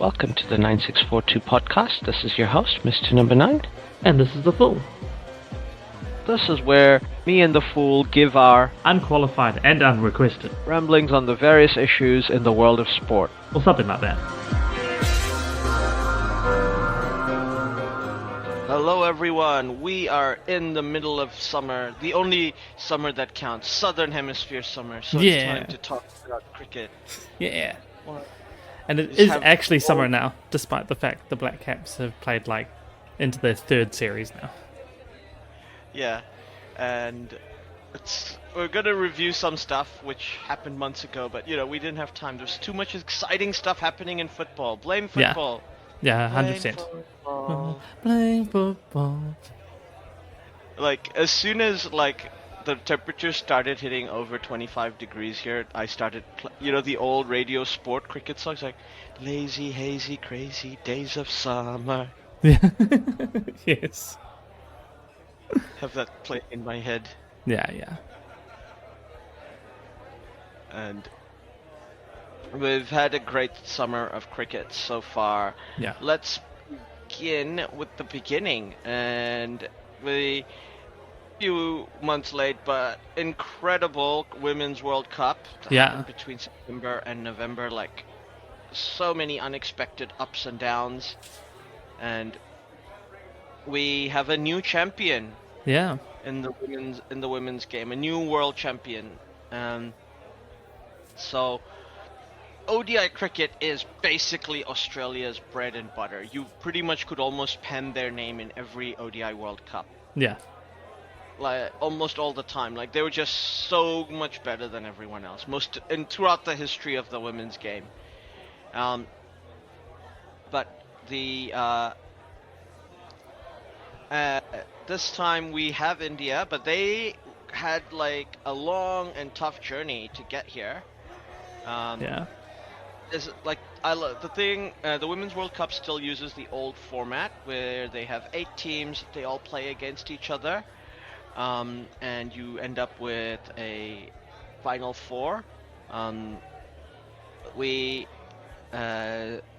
Welcome to the 9642 podcast. This is your host, Mr. Number 9. And this is The Fool. This is where me and The Fool give our Unqualified and unrequested ramblings on the various issues in the world of sport. or something like that. Hello everyone, we are in the middle of summer, the only summer that counts, Southern Hemisphere summer, so it's time to talk about cricket. Yeah. What? And it Just is have actually summer all- now, despite the fact the Black Caps have played into their third series now. Yeah, and we're gonna review some stuff which happened months ago, but we didn't have time. There's too much exciting stuff happening in football. Blame Yeah. football. Yeah, Blame 100%. football. Blame football. As soon as the temperature started hitting over 25 degrees here, I started the old radio sport cricket songs like lazy, hazy, crazy days of summer. Yeah. Yes. Have that play in my head. Yeah. And we've had a great summer of cricket so far. Yeah. Let's begin with the beginning, and we few months late, but incredible Women's World Cup that Yeah. happened between September and November. So many unexpected ups and downs, and we have a new champion Yeah. in the women's game, a new world champion. So ODI cricket is basically Australia's bread and butter. You pretty much could almost pen their name in every ODI World Cup. Yeah. Almost all the time. They were just so much better than everyone else. Throughout the history of the women's game. But this time we have India, but they had a long and tough journey to get here. Yeah. The Women's World Cup still uses the old format where they have 8 teams, they all play against each other, and you end up with a final 4.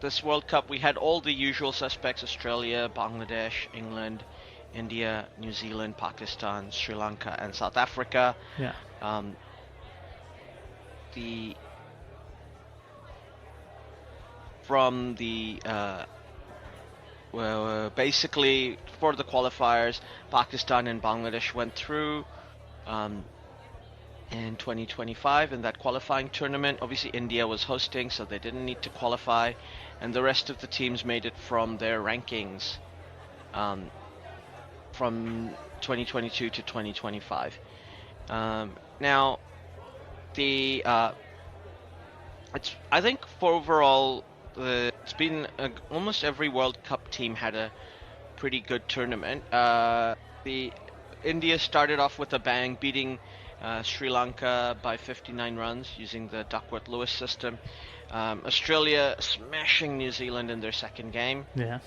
This World Cup we had all the usual suspects: Australia, Bangladesh, England, India, New Zealand, Pakistan, Sri Lanka, and South Africa. Yeah. Basically for the qualifiers, Pakistan and Bangladesh went through in 2025 in that qualifying tournament. Obviously India was hosting, so they didn't need to qualify, and the rest of the teams made it from their rankings from 2022 to 2025. Now I think for overall, it's been almost every World Cup team had a pretty good tournament. The India started off with a bang, beating Sri Lanka by 59 runs using the Duckworth-Lewis system. Australia smashing New Zealand in their second game, Yeah.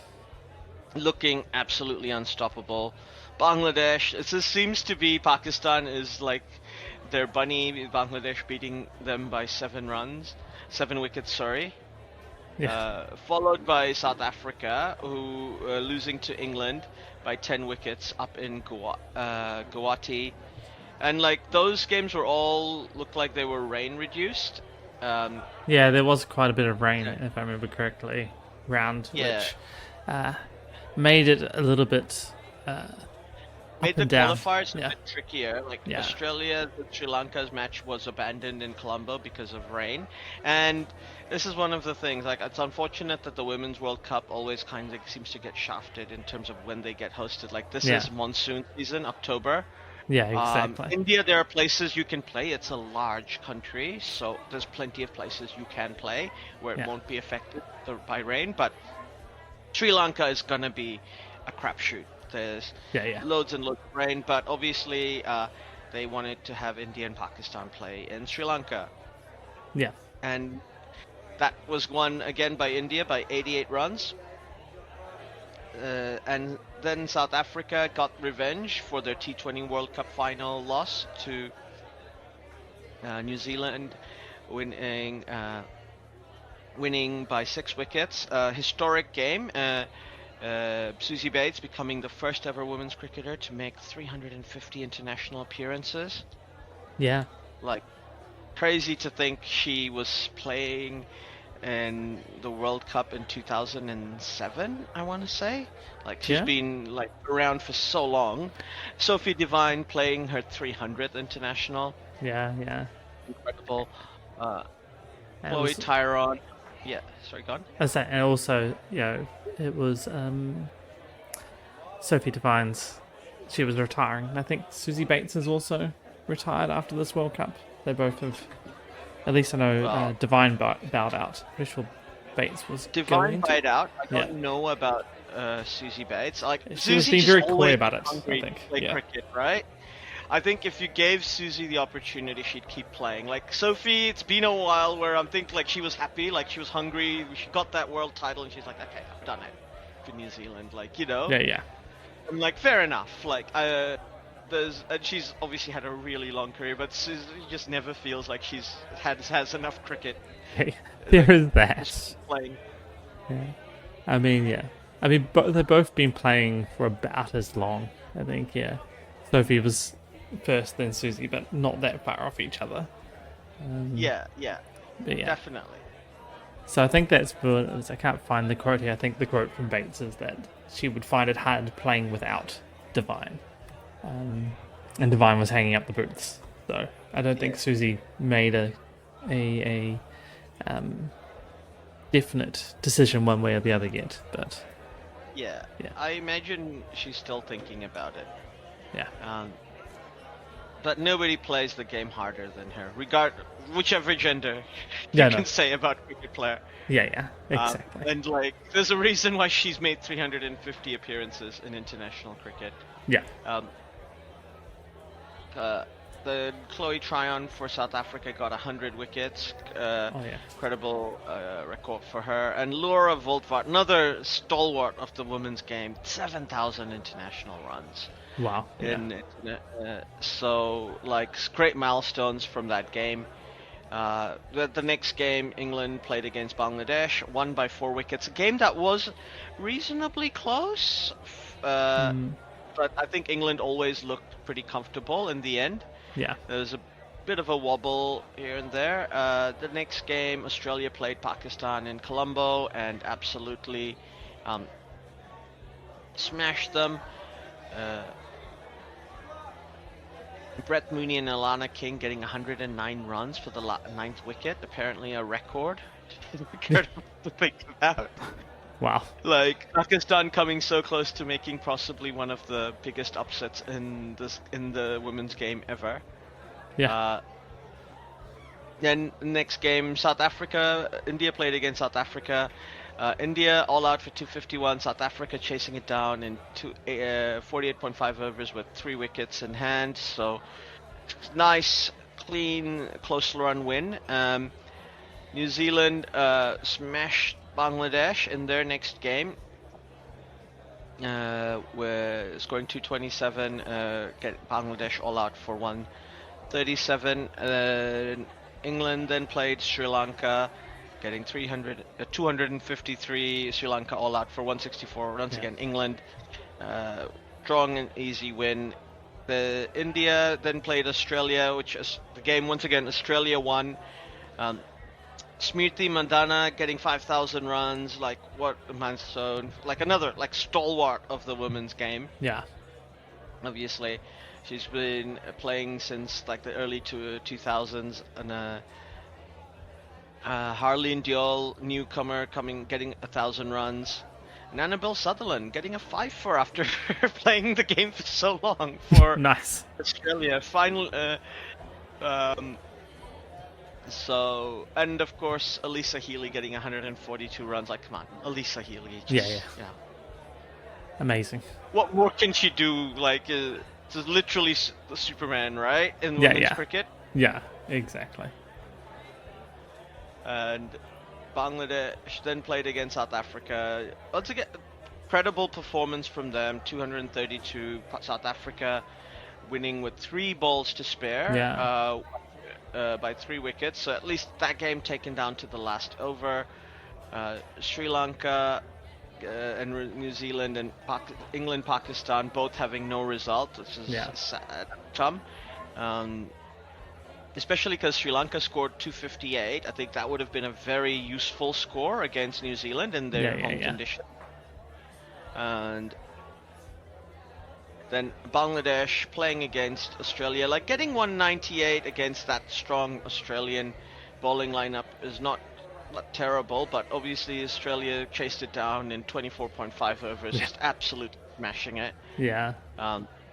looking absolutely unstoppable. Bangladesh, it just seems to be Pakistan is their bunny. Bangladesh beating them by 7 wickets, sorry. Yeah. Followed by South Africa, who losing to England by 10 wickets up in Guwahati. And those games were all looked like they were rain reduced. Yeah, there was quite a bit of rain, if I remember correctly, which made it a little bit Made up the and down. qualifiers Yeah. a bit trickier. Australia, Sri Lanka's match was abandoned in Colombo because of rain, and this is one of the things. It's unfortunate that the Women's World Cup always kind of seems to get shafted in terms of when they get hosted. This Yeah. is monsoon season, October. Yeah, exactly. India, there are places you can play. It's a large country, so there's plenty of places you can play where it won't be affected by rain. But Sri Lanka is gonna be a crapshoot. There's loads and loads of rain, but obviously they wanted to have India and Pakistan play in Sri Lanka. Yeah. And that was won again by India by 88 runs. And then South Africa got revenge for their T20 World Cup final loss to New Zealand, winning winning by 6 wickets. Historic game. Susie Bates becoming the first ever women's cricketer to make 350 international appearances. Yeah. Like, crazy to think she was playing in the World Cup in 2007, I want to say. Like, she's been like around for so long. Sophie Devine playing her 300th international. Yeah. Incredible. And Chloe Tyrone. Yeah, sorry, go on. And also, it was Sophie Devine's. She was retiring. And I think Susie Bates is also retired after this World Cup. They both have. At least I know Devine bowed out. Pretty sure Bates was Devine bowed out. I don't know about Susie Bates. Like, she was being very coy about it, I think. Play cricket, right? I think if you gave Susie the opportunity, she'd keep playing. Like, Sophie, it's been a while where I'm thinking like she was happy, like she was hungry. She got that world title, and she's like, okay, I've done it for New Zealand. Like, Yeah. I'm like, fair enough. Like, and she's obviously had a really long career, but Susie just never feels like she's has enough cricket. There is that. Playing. Yeah. I mean, they've both been playing for about as long. I think, yeah. Sophie was first, then Susie, but not that far off each other. Yeah, but definitely. So I think that's I can't find the quote here. I think the quote from Bates is that she would find it hard playing without Devine. And Devine was hanging up the boots. So I don't think Susie made a definite decision one way or the other yet. But yeah. I imagine she's still thinking about it. Yeah. But nobody plays the game harder than her, whichever gender you can say about cricket player. Yeah, exactly. And like, there's a reason why she's made 350 appearances in international cricket. Yeah. The Chloe Tryon for South Africa got 100 wickets. Incredible record for her. And Laura Voltvart, another stalwart of the women's game, 7,000 international runs. Wow. So, like, great milestones from that game. The next game, England played against Bangladesh, won by 4 wickets. A game that was reasonably close, but I think England always looked pretty comfortable in the end. Yeah. There was a bit of a wobble here and there. The next game, Australia played Pakistan in Colombo and absolutely smashed them. Brett Mooney and Alana King getting 109 runs for the 9th wicket, apparently a record. Incredible to think about. Wow. Like, Pakistan coming so close to making possibly one of the biggest upsets in the women's game ever. Yeah. Then next game, India played against South Africa. India all out for 251. South Africa chasing it down in 48.5 overs with 3 wickets in hand. So nice, clean, close run win. New Zealand smashed Bangladesh in their next game. We're scoring 227. Get Bangladesh all out for 137. England then played Sri Lanka, getting 253. Sri Lanka all out for 164. Once again, England drawing an easy win. India then played Australia, which is the game once again. Australia won. Smriti Mandana getting 5,000 runs. Like, what a milestone! Like, another stalwart of the women's game. Yeah. Obviously, she's been playing since like the early 2000s, and Harleen Diol, newcomer, getting 1,000 runs. And Annabelle Sutherland getting a 5-4 after playing the game for so long for nice. Australia. So, and of course, Elisa Healy getting 142 runs. Like, come on, Elisa Healy. Yeah. Amazing. What more can she do? Like, it's literally the Superman, right? In women's cricket. Yeah, exactly. And Bangladesh then played against South Africa. Once again, credible performance from them. 232. South Africa winning with 3 balls to spare. Yeah. By 3 wickets. So at least that game taken down to the last over. Sri Lanka and New Zealand and England, Pakistan both having no result, which is Yeah. sad. Um, especially because Sri Lanka scored 258. I think that would have been a very useful score against New Zealand in Yeah. their Yeah. home Yeah. condition. And then Bangladesh playing against Australia, like getting 198 against that strong Australian bowling lineup is not terrible, but obviously Australia chased it down in 24.5 overs, Yeah. just absolutely smashing it. Yeah.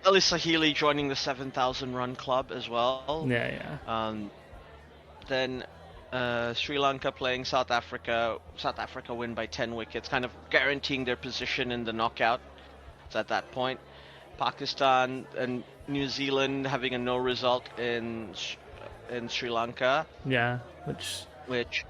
Alyssa Healy joining the 7,000 run club as well. Yeah. Yeah. Um, then Sri Lanka playing South Africa. South Africa win by 10 wickets, kind of guaranteeing their position in the knockout at that point. Pakistan and New Zealand having a no result in Sri Lanka, Yeah. Which which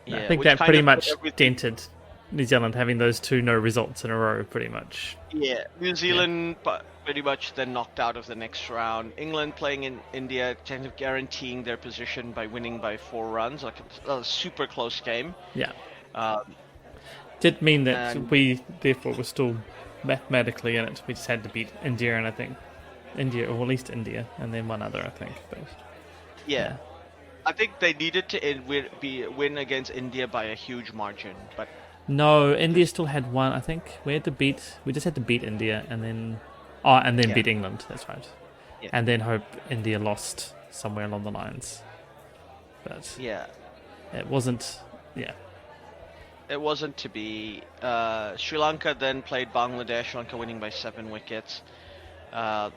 I yeah, think which that kind pretty of put much everything. dented New Zealand having those two no results in a row, pretty much. Yeah, New Yeah. Zealand pretty much then knocked out of the next round. England playing in India, kind of guaranteeing their position by winning by 4 runs, like a super close game. Yeah. Um, Did mean that and we therefore were still mathematically in it. We just had to beat India, and I think India, or at least India, and then one other, I think. But yeah, yeah. I think they needed to win against India by a huge margin, but No, India this still had one. I think we had to beat. We just had to beat India, and then and then yeah beat England. That's right. yeah And then hope India lost somewhere along the lines. But yeah. it wasn't. Yeah. It wasn't to be. Sri Lanka then played Bangladesh. Sri Lanka winning by 7 wickets. Uh,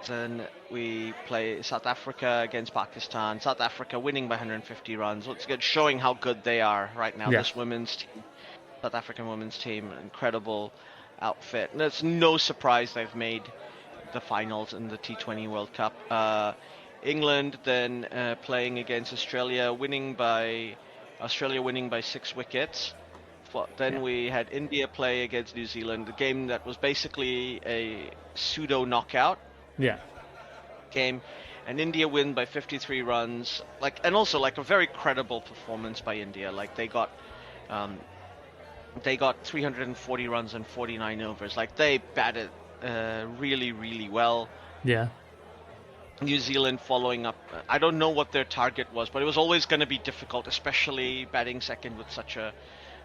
then we play South Africa against Pakistan. South Africa winning by 150 runs. It's good, showing how good they are right now. Yeah. This women's team, South African women's team, incredible outfit. And it's no surprise they've made the finals in the T20 World Cup. England then playing against Australia winning by 6 wickets. Then Yeah. we had India play against New Zealand, the game that was basically a pseudo knockout Yeah. game, and India win by 53 runs. And also like a very credible performance by India. Like um, they got 340 runs in 49 overs. Like they batted really, really well. Yeah. New Zealand following up. I don't know what their target was, but it was always going to be difficult, especially batting second with Yeah.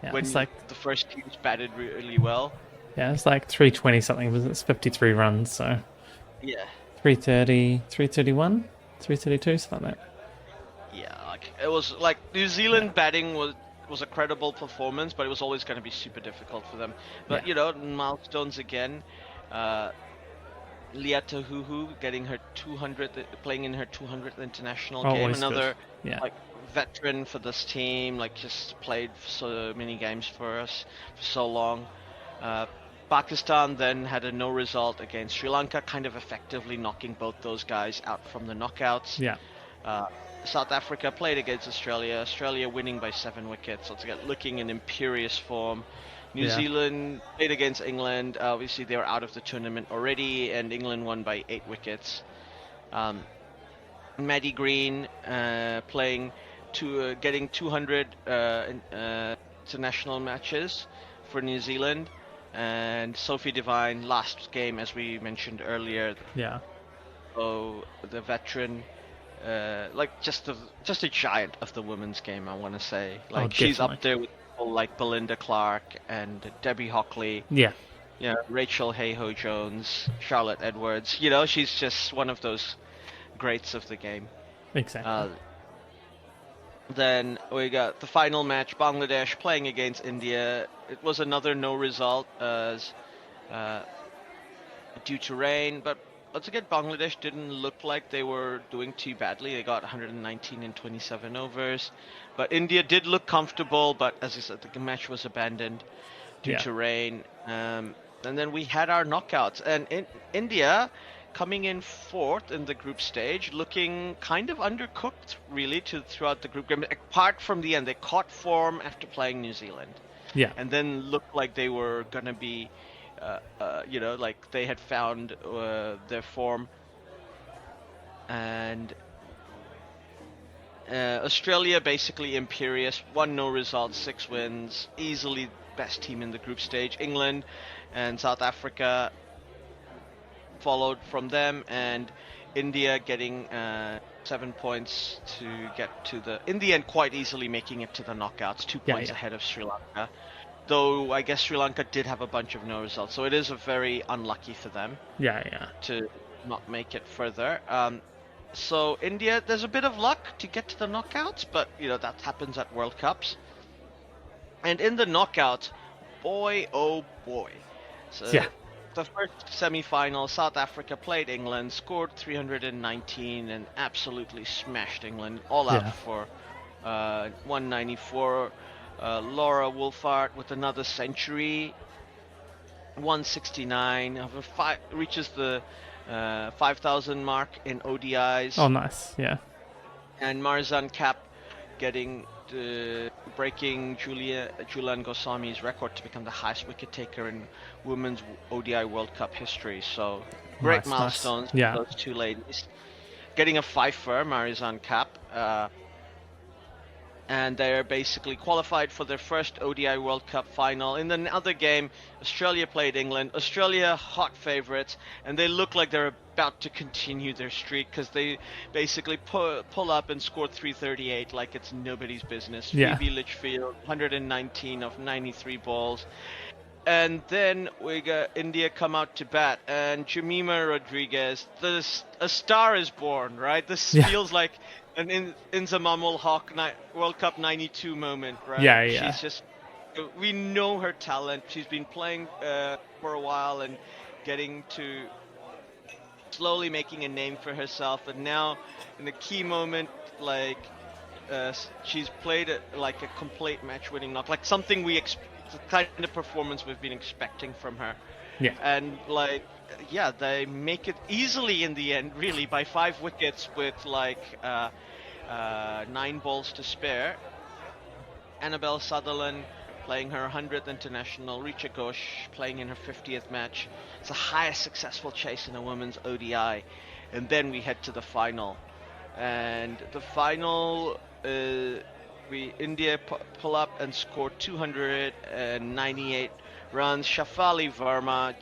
It's when like the first teams batted really well. it's like 320 something. Was it's 53 runs? So Yeah, 330, 331, 332, something like that. yeah. Like it was like New Yeah. Zealand batting was a credible performance, but it was always going to be super difficult for them. Yeah. But milestones again. Uh, Leah Tahuhu getting her 200th, playing in her 200th international game. Always good. Another Yeah. like veteran for this team, like just played so many games for us for so long. Uh, Pakistan then had a no result against Sri Lanka, kind of effectively knocking both those guys out from the knockouts. Yeah. Uh, South Africa played against Australia. Australia winning by 7 wickets. So it's looking in imperious form. New Yeah. Zealand played against England. Obviously, they were out of the tournament already, and England won by 8 wickets. Um, Maddie Green getting 200 international matches for New Zealand, and Sophie Devine last game, as we mentioned earlier. Yeah. Oh, the veteran, just a giant of the women's game. I want to say, Oh, like she's definitely. up there with people like Belinda Clark and Debbie Hockley. Yeah. Rachel Hayhoe Jones, Charlotte Edwards. She's just one of those greats of the game. Exactly. Uh, then we got the final match, Bangladesh playing against India. It was another no result as uh, due to rain, but once again, Bangladesh didn't look like they were doing too badly. They got 119 in 27 overs, but India did look comfortable. But as I said, the match was abandoned due Yeah. to rain. And then we had our knockouts, and India coming in fourth in the group stage, looking kind of undercooked really throughout the group game. Apart from the end, they caught form after playing New Zealand, Yeah. and then looked like they were gonna be, like they had found their form, and Australia basically imperious, 1-0 results, 6 wins, easily best team in the group stage. England and South Africa followed from them, and India getting 7 points to get to in the end, quite easily making it to the knockouts, 2 points ahead of Sri Lanka. Though I guess Sri Lanka did have a bunch of no results, so it is a very unlucky for them to not make it further. So India, there's a bit of luck to get to the knockouts, but that happens at World Cups. And in the knockouts, boy oh boy. So the first semi-final, South Africa played England, scored 319 and absolutely smashed England all out for 194. Laura Wolfart with another century, 169, reaches the 5,000 mark in ODIs. Oh, nice, yeah. And Marizan Kapp breaking Julian Goswami's record to become the highest wicket taker in Women's ODI World Cup history. So great milestones for those two ladies. Getting a fifer, Marizan Kapp. And they're basically qualified for their first ODI World Cup final. In the other game, Australia played England. Australia, hot favourites, and they look like they're about to continue their streak because they basically pull up and score 338 like it's nobody's business. Phoebe Litchfield, 119 of 93 balls. And then we got India come out to bat, and Jemima Rodriguez, a star is born, right? This feels like an Inzamamul Hawk World Cup 92 moment, right? She's just, we know her talent. She's been playing for a while and getting to slowly making a name for herself. And now, in a key moment, like she's played like a complete match-winning knock, like something the kind of performance we've been expecting from her. Yeah. And they make it easily in the end, really, by 5 wickets with 9 balls to spare. Annabelle Sutherland playing her 100th international, Richa Ghosh playing in her 50th match. It's the highest successful chase in a women's ODI. And then we head to the final. And the final, India pull up and score 298 runs. Shafali Verma,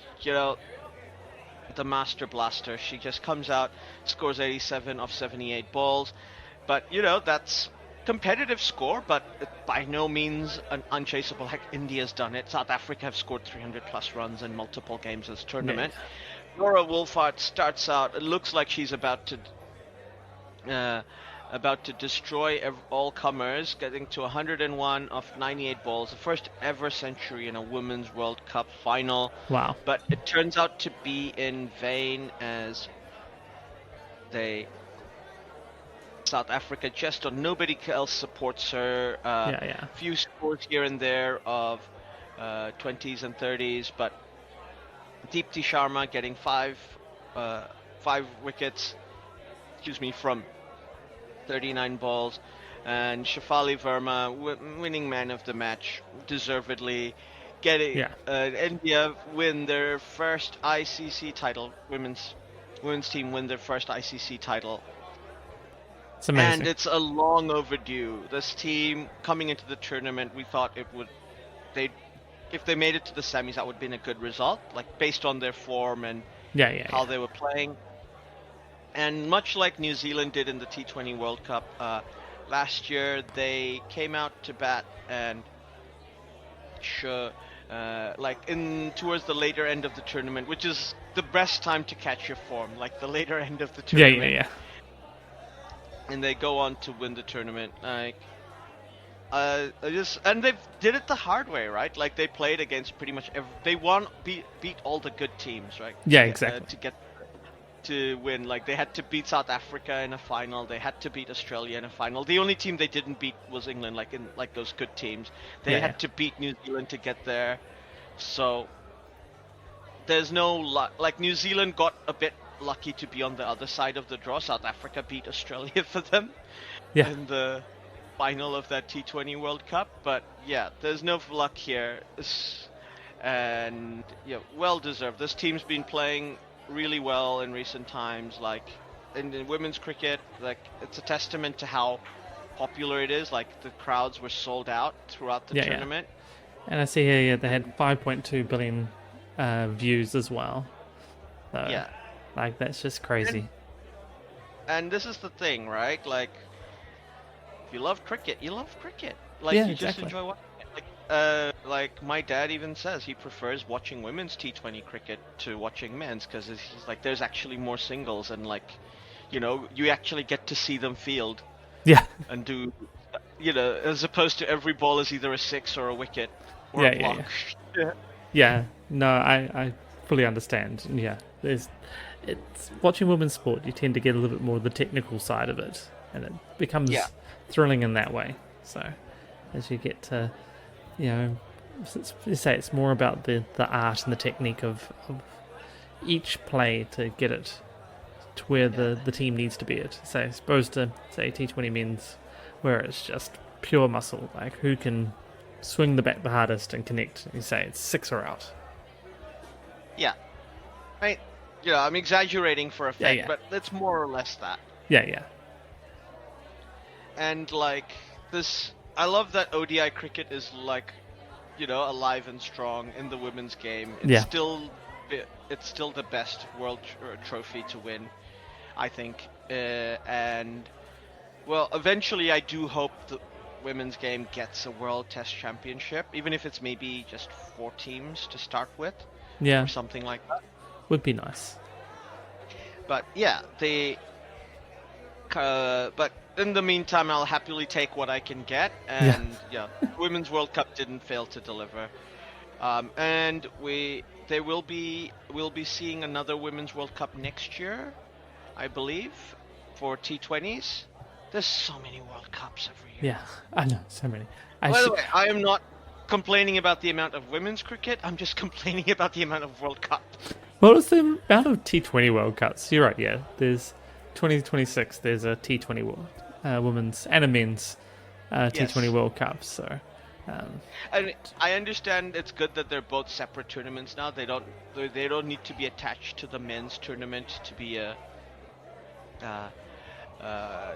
the master blaster. She just comes out, scores 87 of 78 balls. But, that's competitive score, but by no means an unchaseable. Heck, India's done it. South Africa have scored 300 plus runs in multiple games this tournament. Laura Wolfart starts out. It looks like she's about to destroy all comers, getting to 101 of 98 balls, the first ever century in a Women's World Cup final. Wow. But it turns out to be in vain, as South Africa nobody else supports her. Few scores here and there of 20s and 30s, but Deepti Sharma getting 5 wickets, from 39 balls, and Shafali Verma winning man of the match, deservedly, getting India win their first ICC title. Women's team win their first ICC title. It's amazing. And it's a long overdue. This team coming into the tournament, we thought if they made it to the semis, that would have been a good result, like based on their form and how they were playing. And much like New Zealand did in the T20 World Cup last year, they came out to bat and towards the later end of the tournament, which is the best time to catch your form, like the later end of the tournament. And they go on to win the tournament. And they did it the hard way, right? Like they played against pretty much they beat all the good teams, right? Yeah, exactly. To get to win, like they had to beat South Africa in a final, they had to beat Australia in a final. The only team they didn't beat was England, like those good teams. They had to beat New Zealand to get there. So there's no luck. Like New Zealand got a bit lucky to be on the other side of the draw. South Africa beat Australia for them in the final of that T20 World Cup. But there's no luck here. And well deserved. This team's been playing really well in recent times, like in women's cricket. Like it's a testament to how popular it is. Like the crowds were sold out throughout the Yeah, yeah. tournament. And I see here they had 5.2 billion views as well. So, Yeah, like, that's just and crazy. and this is the thing, right? Like, if you love cricket, you love cricket. Like Yeah, you just exactly. enjoy watching it. Like my dad even says he prefers watching women's T20 cricket to watching men's because he's like, there's actually more singles and like, you actually get to see them field Yeah, and do, as opposed to every ball is either a six or a wicket or a yeah, yeah, yeah. block. Yeah. Yeah, no, I fully understand. Yeah, it's watching women's sport. You tend to get a little bit more of the technical side of it, and it Yeah. becomes thrilling in that way. So, as you get to, you know, you say it's more about the art and the technique of each play to get it to where Yeah. the team needs to be at. So, as opposed to say T20 men's, where it's just pure muscle, like who can swing the bat the hardest and connect. You say it's six or out. Yeah. I, I'm exaggerating for Yeah, effect, yeah, but it's more or less that. yeah, yeah, And like this, I love that ODI cricket is like, alive and strong in the women's game. yeah, It's still the best world trophy to win, I think. And well, eventually, I do hope the women's game gets a world test championship, even if it's maybe just 4 teams to start with, or yeah. something like that. Would be nice. But yeah, but in the meantime, I'll happily take what I can get. Yeah, And yeah, Women's World Cup didn't fail to deliver. And we'll be seeing another Women's World Cup next year, I believe, for T20s. There's so many World Cups every year. yeah. I know so many. By the way, I am not complaining about the amount of women's cricket. I'm just complaining about the amount of World Cups. What was the amount of T20 World Cups? You're right. Yeah, there's 2026. There's a T20 World women's and a men's T20 Yes. World Cup. So, um, And I understand it's good that they're both separate tournaments now. They don't need to be attached to the men's tournament to be uh,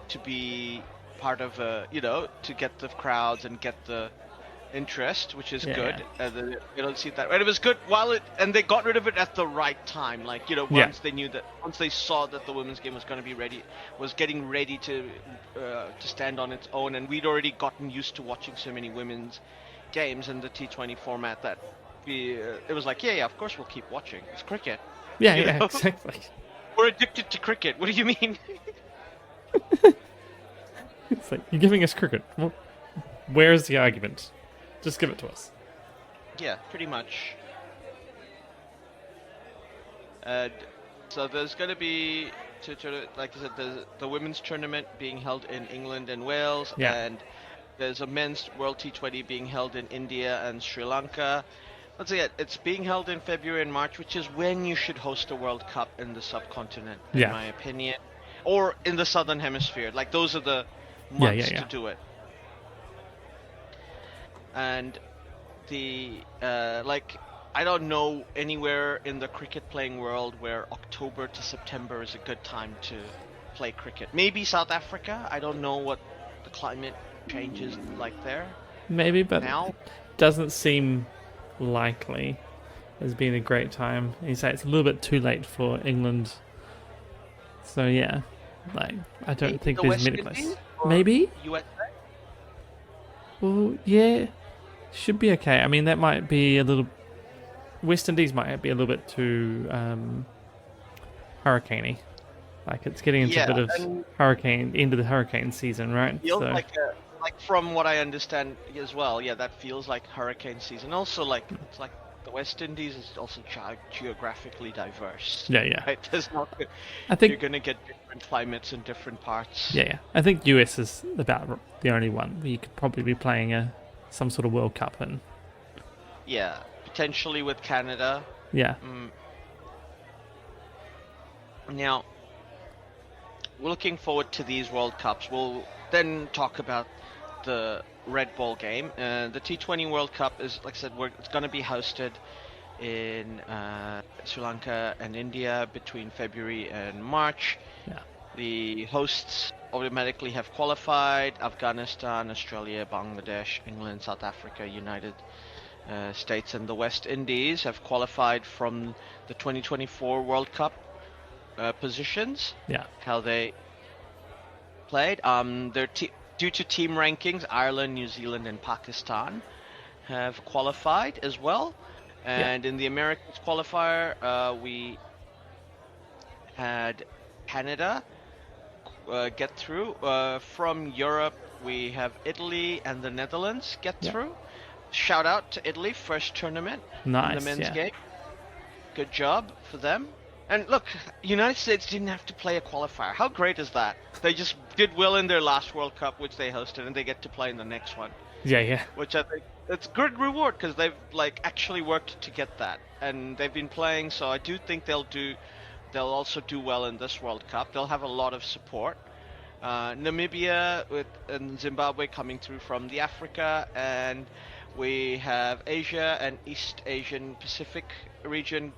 to be part of to get the crowds and get the interest, which is yeah, good. yeah, They don't see that, and it was good and they got rid of it at the right time. Like yeah, once they saw that the women's game was going to be getting ready to stand on its own, and we'd already gotten used to watching so many women's games in the T20 format that it was like, yeah, of course we'll keep watching. It's cricket, yeah, you yeah. know. Exactly. We're addicted to cricket. What do you mean? It's like you're giving us cricket. Well, where's the argument? Just give it to us. Yeah, pretty much. And so there's going to be, like I said, the women's tournament being held in England and Wales, Yeah, and there's a men's World T20 being held in India and Sri Lanka. Let's say it's being held in February and March, which is when you should host a World Cup in the subcontinent, in yeah, my opinion, or in the Southern Hemisphere. Like those are the yeah, months yeah, to do it. And I don't know anywhere in the cricket playing world where October to September is a good time to play cricket. Maybe South Africa. I don't know what the climate changes like there Maybe, but now. it doesn't seem likely as being a great time. You say it's a little bit too late for England. So yeah, like I don't Maybe think the there's West many Indies places. or Maybe. US. Well, yeah, should be okay. I mean, that might be a little. West Indies might be a little bit too hurricaney. Like it's getting into a Yeah, bit of and hurricane into the hurricane season, right? feels So like from what I understand as well. Yeah, that feels like hurricane season. Also, like it's like the West Indies is also geographically diverse. yeah, yeah. Right? There's not I You're think gonna get different climates in different parts. yeah, yeah. I think US is about the only one where you could probably be playing some sort of World Cup in. Yeah, potentially with Canada. Yeah, Mm. Now, we're looking forward to these World Cups. We'll then talk about the Red Ball game. The T20 World Cup is, like I said, it's going to be hosted in Sri Lanka and India between February and March. yeah, The hosts automatically have qualified. Afghanistan, Australia, Bangladesh, England, South Africa, United States, and the West Indies have qualified from the 2024 World Cup positions. Yeah. How they played. Due to team rankings, Ireland, New Zealand, and Pakistan have qualified as well. And in the Americas qualifier, we had Canada get through. From Europe, we have Italy and the Netherlands get through. Shout out to Italy, first tournament in the men's game. Good job for them. And look, United States didn't have to play a qualifier. How great is that? They just did well in their last World Cup, which they hosted, and they get to play in the next one. Yeah. Which I think it's good reward because they've actually worked to get that, and they've been playing. So I do think they'll also do well in this World Cup. They'll have a lot of support. Namibia and Zimbabwe coming through from the Africa, and we have Asia and East Asian Pacific region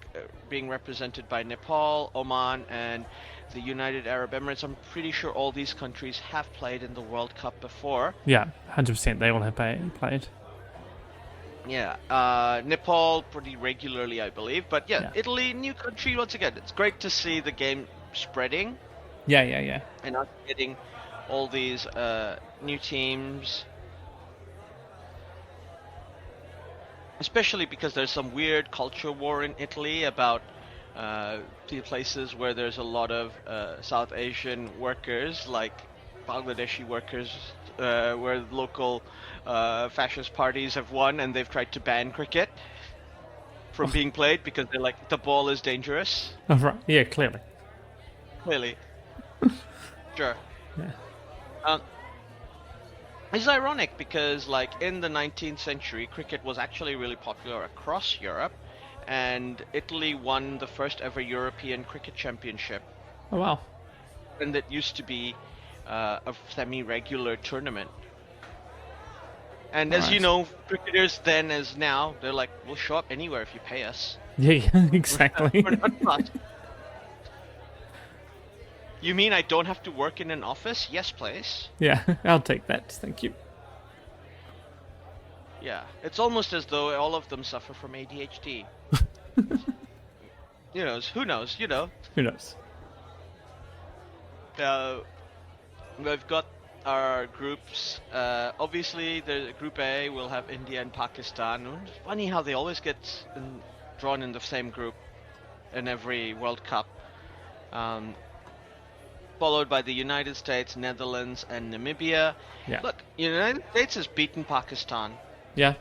being represented by Nepal, Oman, and the United Arab Emirates. I'm pretty sure all these countries have played in the World Cup before. Yeah, 100%. They all have played. Yeah, Nepal pretty regularly, I believe. But yeah, Italy, new country once again. It's great to see the game spreading. Yeah. And us getting all these new teams. Especially because there's some weird culture war in Italy about the places where there's a lot of South Asian workers, like Bangladeshi workers, where local fascist parties have won, and they've tried to ban cricket from being played because they're like, the ball is dangerous. Oh, right. Yeah, clearly. Sure. Yeah. It's ironic because, in the 19th century, cricket was actually really popular across Europe, and Italy won the first ever European cricket championship. Oh, wow. And it used to be a semi-regular tournament. And as you know, cricketers then as now, they're like, we'll show up anywhere if you pay us. Yeah, exactly. We're not fussed. You mean I don't have to work in an office? Yes, please. Yeah, I'll take that. Thank you. Yeah, it's almost as though all of them suffer from ADHD. Who knows? Who knows? Who knows? We've got our groups. Obviously, the Group A will have India and Pakistan. It's funny how they always get drawn in the same group in every World Cup. Followed by the United States, Netherlands, and Namibia. Yeah. Look, United States has beaten Pakistan. Yeah.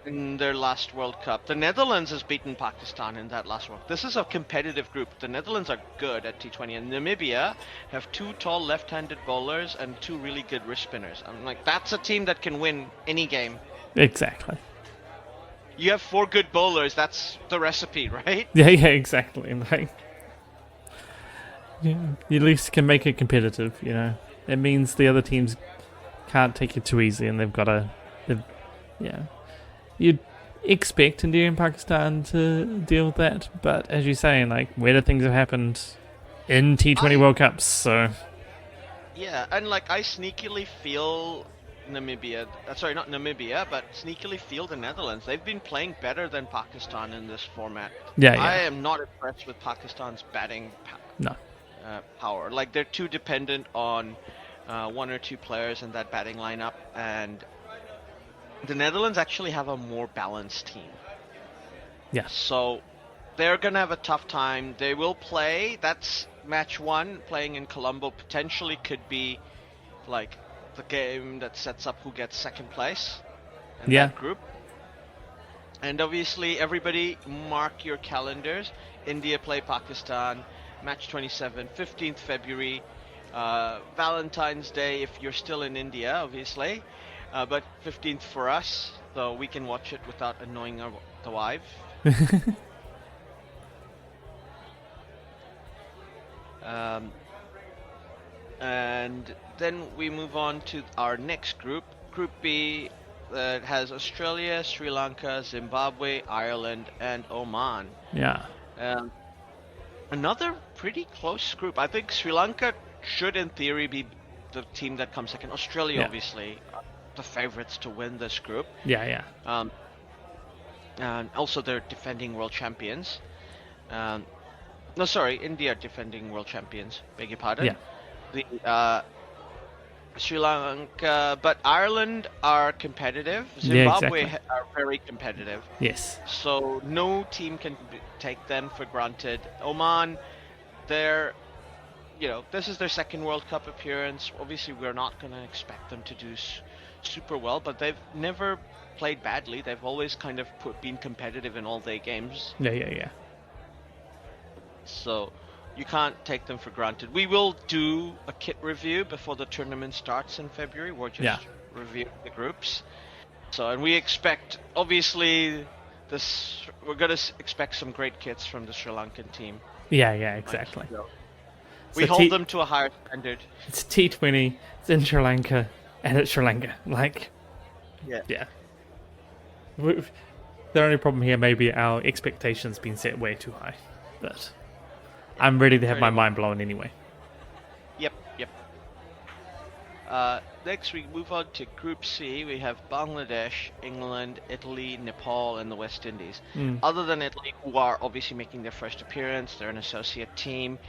In their last World Cup. The Netherlands has beaten Pakistan in that last World Cup. This is a competitive group. The Netherlands are good at T20, and Namibia have two tall left-handed bowlers and two really good wrist spinners. I'm like, that's a team that can win any game. Exactly. You have four good bowlers, that's the recipe, right? Yeah, exactly. You at least can make it competitive, It means the other teams can't take it too easy, and they've got to... You'd expect India and Pakistan to deal with that, but as you say, weirder things have happened in T20 World Cups, so... Yeah, and I sneakily feel Namibia... sorry, not Namibia, but sneakily feel the Netherlands. They've been playing better than Pakistan in this format. Yeah. I am not impressed with Pakistan's batting power. They're too dependent on one or two players in that batting lineup, and the Netherlands actually have a more balanced team. Yeah. So they're going to have a tough time. They will play. That's match one. Playing in Colombo potentially could be the game that sets up who gets second place in that group. And obviously, everybody mark your calendars. India play Pakistan, match 27, 15th February. Valentine's Day if you're still in India, obviously. But 15th for us, so we can watch it without annoying the wife. And then we move on to our next group, Group B, that has Australia, Sri Lanka, Zimbabwe, Ireland, and Oman. Yeah. Another pretty close group. I think Sri Lanka should, in theory, be the team that comes second. Australia, Yeah. obviously, are the favorites to win this group. Yeah. Um, and also they're defending world champions. Um, no, sorry, India defending world champions. Beg your pardon. Yeah. The Sri Lanka, but Ireland are competitive. Yeah, Zimbabwe exactly. are very competitive. Yes. So no team can take them for granted. Oman, they're, this is their second World Cup appearance. Obviously, we're not going to expect them to do super well, but they've never played badly. They've always kind of been competitive in all their games. Yeah. So you can't take them for granted. We will do a kit review before the tournament starts in February. We're just reviewing the groups. So, and we expect, obviously, we're going to expect some great kits from the Sri Lankan team. Yeah, exactly. We hold them to a higher standard. It's T20, it's in Sri Lanka, and it's Sri Lanka. Yeah. The only problem here may be our expectations being set way too high. But I'm ready to have my mind blown anyway. Yep. Next we move on to Group C. We have Bangladesh, England, Italy, Nepal, and the West Indies. Other than Italy, who are obviously making their first appearance, they're an associate team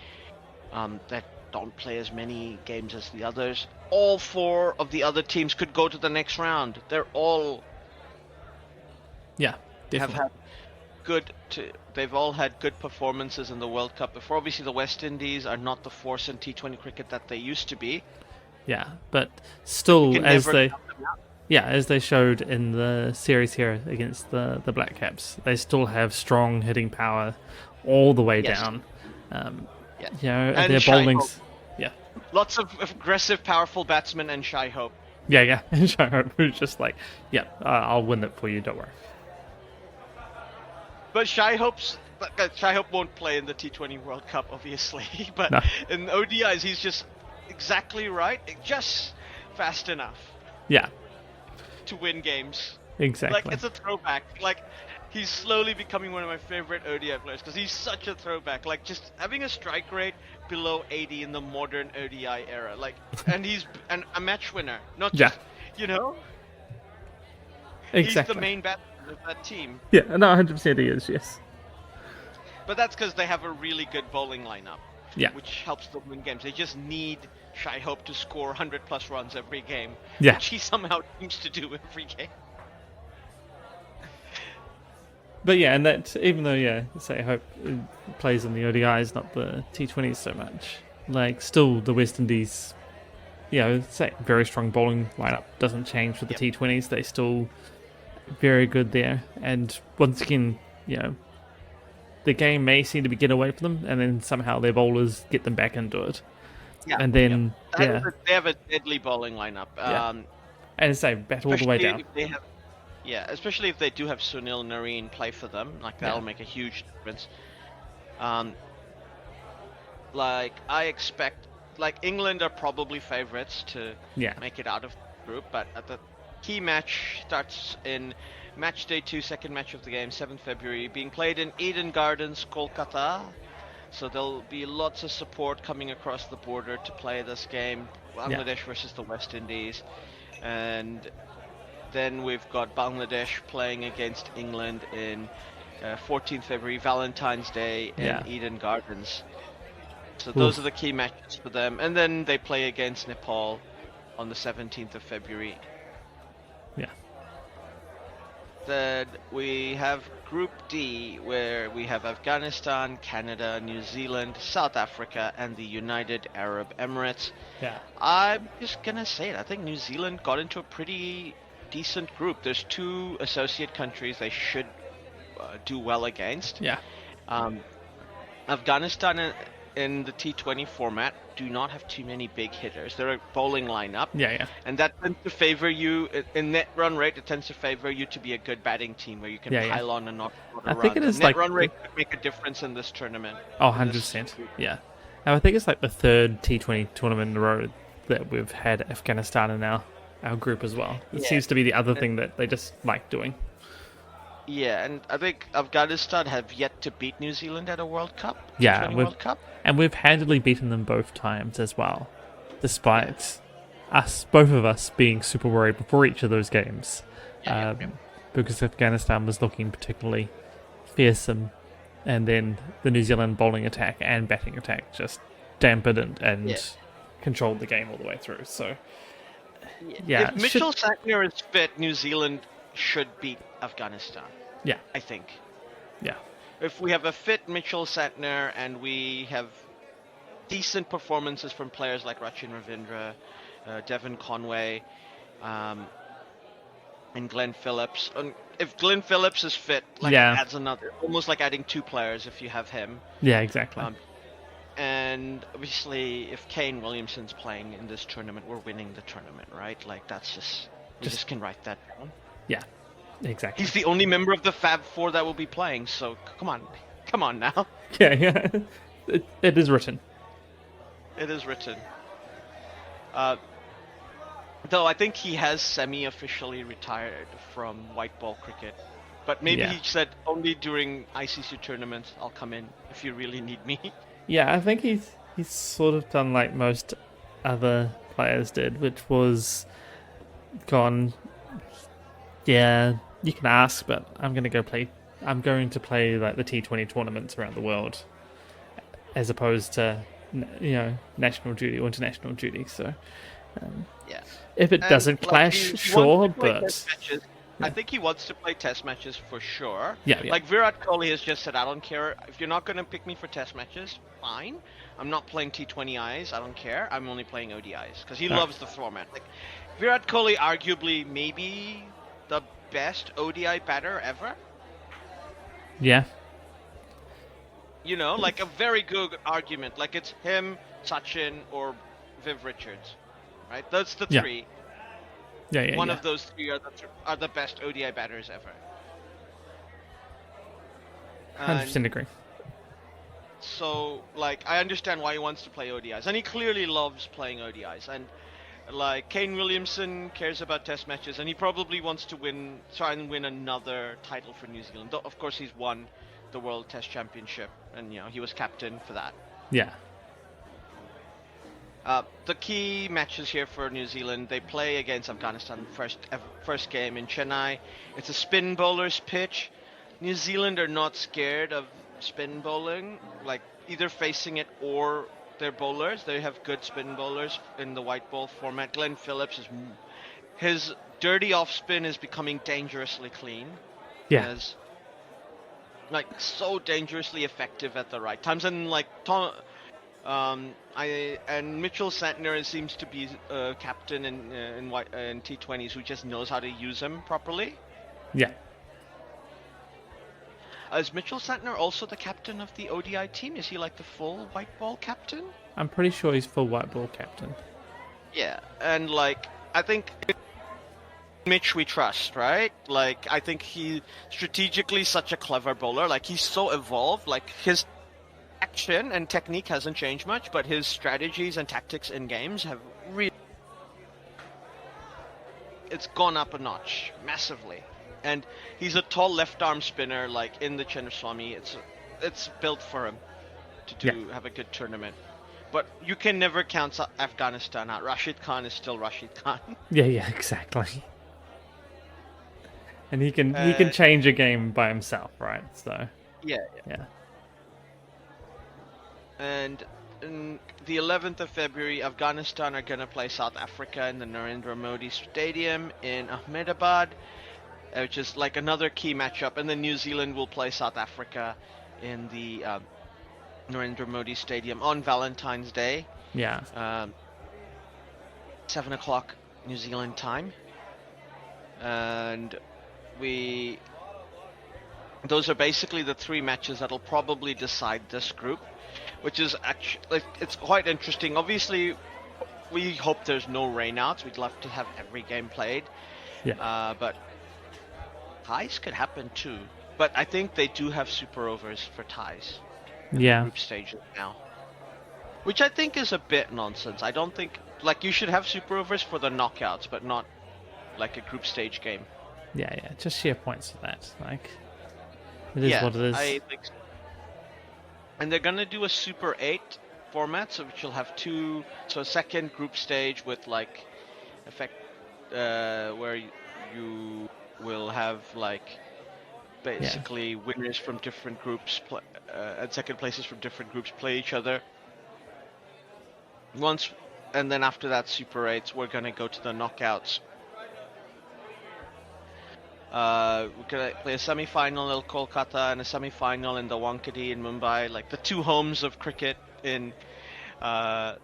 that don't play as many games as the others. All four of the other teams could go to the next round. They're all Definitely. They've all had good performances in the World Cup before. Obviously, the West Indies are not the force in T20 cricket that they used to be. Yeah, but still, as they showed in the series here against the Black Caps, they still have strong hitting power all the way down. And their bowling's lots of aggressive, powerful batsmen and Shai Hope. Yeah, and Shai Hope who's just like, I'll win it for you, don't worry. But Shai Hope won't play in the T20 World Cup, obviously. But in ODIs, he's just exactly right, just fast enough. Yeah. To win games. Exactly. Like, it's a throwback. Like, he's slowly becoming one of my favorite ODI players because he's such a throwback. Like, just having a strike rate below 80 in the modern ODI era. Like, and he's a match winner, not just, Exactly. He's the main batsman of that team. Yeah, no, 100% he is, yes. But that's because they have a really good bowling lineup. Yeah. Which helps them win games. They just need Shai Hope to score 100 plus runs every game. Yeah. Which he somehow seems to do every game. But yeah, and that, even though, say Hope plays in the ODIs, not the T20s so much, like, still the West Indies, say very strong bowling lineup doesn't change for the T20s. They still very good there. And once again, the game may seem to be getting away from them, and then somehow their bowlers get them back into it. Yeah. And then, They have a deadly bowling lineup. And say, bat all the way down. Especially if they do have Sunil Narine play for them. Like, that'll make a huge difference. I expect... Like, England are probably favourites to make it out of the group, but at the key match starts in match day 2, second match of the game, 7th February, being played in Eden Gardens, Kolkata. So there'll be lots of support coming across the border to play this game, Bangladesh versus the West Indies. And then we've got Bangladesh playing against England in 14th February, Valentine's Day in Eden Gardens. So those are the key matches for them. And then they play against Nepal on the 17th of February. Yeah. Then we have Group D, where we have Afghanistan, Canada, New Zealand, South Africa, and the United Arab Emirates. Yeah. I'm just going to say it. I think New Zealand got into a pretty decent group. There's 2 associate countries they should do well against. Yeah. Afghanistan in the T20 format do not have too many big hitters. They're a bowling lineup. Yeah. And that tends to favor you, in net run rate, it tends to favor you to be a good batting team where you can pile on and knock a run. I think it is net run rate could make a difference in this tournament. Oh, 100%. Yeah. And I think it's like the 3rd T20 tournament in a row that we've had Afghanistan in our group as well. It seems to be the other thing that they just like doing. Yeah, and I think Afghanistan have yet to beat New Zealand at a World Cup, Yeah, T20 World Cup. we've handily beaten them both times as well, Yeah, despite both of us being super worried before each of those games, yeah. because Afghanistan was looking particularly fearsome, and then the New Zealand bowling attack and batting attack just dampened it Yeah. and controlled the game all the way through. So Yeah. yeah, If it should Mitchell Santner is fit, New Zealand should beat Afghanistan, yeah I think. yeah If we have a fit Mitchell Santner and we have decent performances from players like Rachin Ravindra, Devon Conway, um, and Glenn Phillips. And if Glenn Phillips is fit, like it yeah adds another, almost like adding two players if you have him. yeah exactly Um, and obviously, if Kane Williamson's playing in this tournament, we're winning the tournament, right? Like that's just we just just can write that down. yeah exactly He's the only member of the Fab Four that will be playing, so come on now. yeah it is written. It is written. Uh, though I think he has semi-officially retired from white ball cricket. But maybe Yeah. he said only during ICC tournaments I'll come in if you really need me. Yeah, I think he's sort of done like most other players did, which was gone. Yeah, you can ask, but I'm gonna go play. I'm going to play like the T20 tournaments around the world, as opposed to national duty or international duty. So Yeah. if it And doesn't like clash, he wants sure, to play but test matches. I yeah. think he wants to play test matches for sure. Yeah, yeah. Like Virat Kohli has just said, I don't care if you're not going to pick me for test matches. Fine, I'm not playing T20Is. I don't care. I'm only playing ODIs because he All right. loves the format. Like Virat Kohli, arguably maybe the best ODI batter ever. Yeah, You know, like a very good argument. Like it's him, Sachin, or Viv Richards, right? That's the yeah, three. yeah. One of those three are the best ODI batters ever. 100% And agree. so, like, I understand why he wants to play ODIs, and he clearly loves playing ODIs. And like, Kane Williamson cares about Test matches, and he probably wants to try and win another title for New Zealand. Though, of course, he's won the World Test Championship, and he was captain for that. Yeah, The key matches here for New Zealand, they play against Afghanistan first game in Chennai. It's a spin bowler's pitch. New Zealand are not scared of spin bowling, like either facing it or their bowlers. They have good spin bowlers in the white ball format. Glenn Phillips his dirty off spin is becoming dangerously clean. yeah, As like so dangerously effective at the right times, and like Mitchell Santner seems to be a captain in T20s who just knows how to use him properly. yeah. Is Mitchell Santner also the captain of the ODI team? Is he like the full white ball captain? I'm pretty sure he's full white ball captain. Yeah, and like I think Mitch we trust, right? Like I think he strategically such a clever bowler. Like he's so evolved. Like his action and technique hasn't changed much, but his strategies and tactics in games have really it's gone up a notch massively. And he's a tall left arm spinner like in the Chinnaswamy. It's built for him to have a good tournament. But you can never count Afghanistan out. Rashid Khan is still Rashid Khan. Yeah, exactly. And he can change a game by himself, right? So Yeah. yeah. And on the 11th of February, Afghanistan are going to play South Africa in the Narendra Modi Stadium in Ahmedabad, which is like another key matchup. And then New Zealand will play South Africa in the Narendra Modi Stadium on Valentine's Day. Yeah. 7 o'clock New Zealand time. And those are basically the three matches that'll probably decide this group, which is actually, it's quite interesting. Obviously, we hope there's no rainouts. We'd love to have every game played. Yeah. But ties could happen too. But I think they do have super overs for ties. Yeah. Group stages now. Which I think is a bit nonsense. I don't think, like, you should have super overs for the knockouts, but not like a group stage game. Yeah. Just sheer points for that. Like, it is Yeah, what it is. I think so. And they're gonna do a Super 8 format, so which will have a second group stage with like effect, where you will have like Yeah. basically winners from different groups and second places from different groups play each other. Once, and then after that Super 8s, we're gonna go to the knockouts. We're gonna play a semi-final in Kolkata and a semi-final in the Wankhede in Mumbai, like the two homes of cricket uh,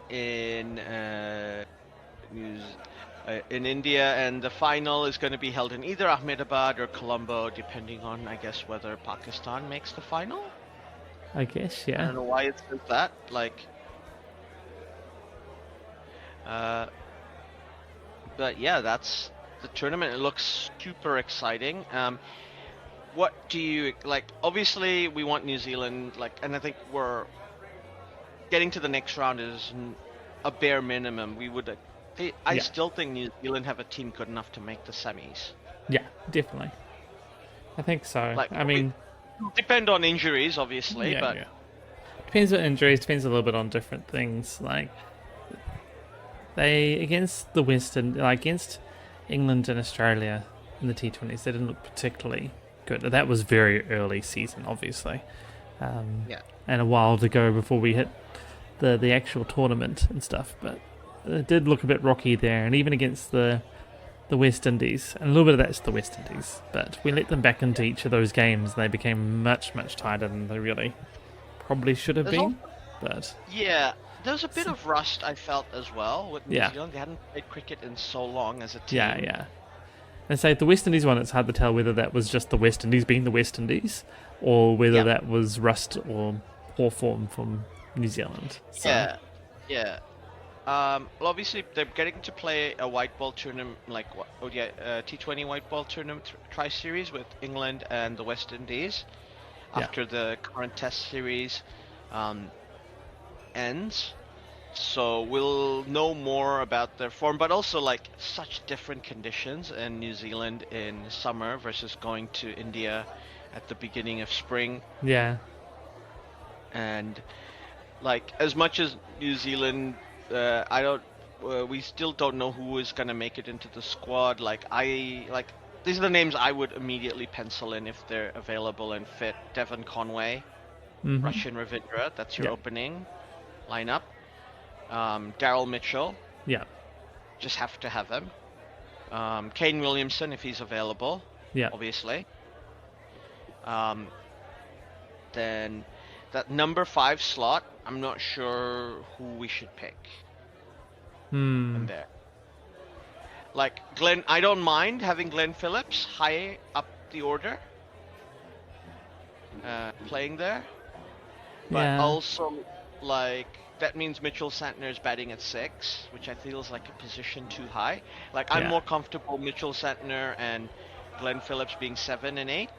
in in India, and the final is going to be held in either Ahmedabad or Colombo, depending on, I guess, whether Pakistan makes the final. I guess, I yeah. don't know why it says that. Uh, but yeah, that's the tournament. It looks super exciting. What do you like? Obviously, we want New Zealand, and I think we're getting to the next round is a bare minimum. We would. I Yeah. still think New Zealand have a team good enough to make the semis. Yeah, definitely. I think so. Like, I mean, depend on injuries, obviously, but yeah. Depends on injuries, depends a little bit on different things. Like, they, against the Western, like, against England and Australia in the T20s, they didn't look particularly good. That was very early season, obviously. yeah. And a while to go before we hit the actual tournament and stuff. But it did look a bit rocky there. And even against the West Indies, and a little bit of that's the West Indies, but we let them back into each of those games and they became much tighter than they really probably should have been. But yeah, there was a bit of rust, I felt, as well with New Yeah. Zealand. They hadn't played cricket in so long as a team. yeah. And say the West Indies one, it's hard to tell whether that was just the West Indies being the West Indies or whether that was rust or poor form from New Zealand. So, Yeah. Well, obviously they're getting to play a white ball tournament, T20 white ball tournament tri-series with England and the West Indies after the current Test series ends. So we'll know more about their form, but also like such different conditions in New Zealand in summer versus going to India at the beginning of spring. Yeah. And like as much as New Zealand, we still don't know who is gonna make it into the squad. These are the names I would immediately pencil in if they're available and fit. Devon Conway, Russian Ravindra, that's your opening lineup. Daryl Mitchell, just have to have him. Kane Williamson if he's available, obviously. Then that number 5 slot, I'm not sure who we should pick. In there. Like Glenn, I don't mind having Glenn Phillips high up the order, playing there. But also, like, that means Mitchell Santner is batting at 6, which I feel is like a position too high. Like, I'm more comfortable Mitchell Santner and Glenn Phillips being 7 and 8.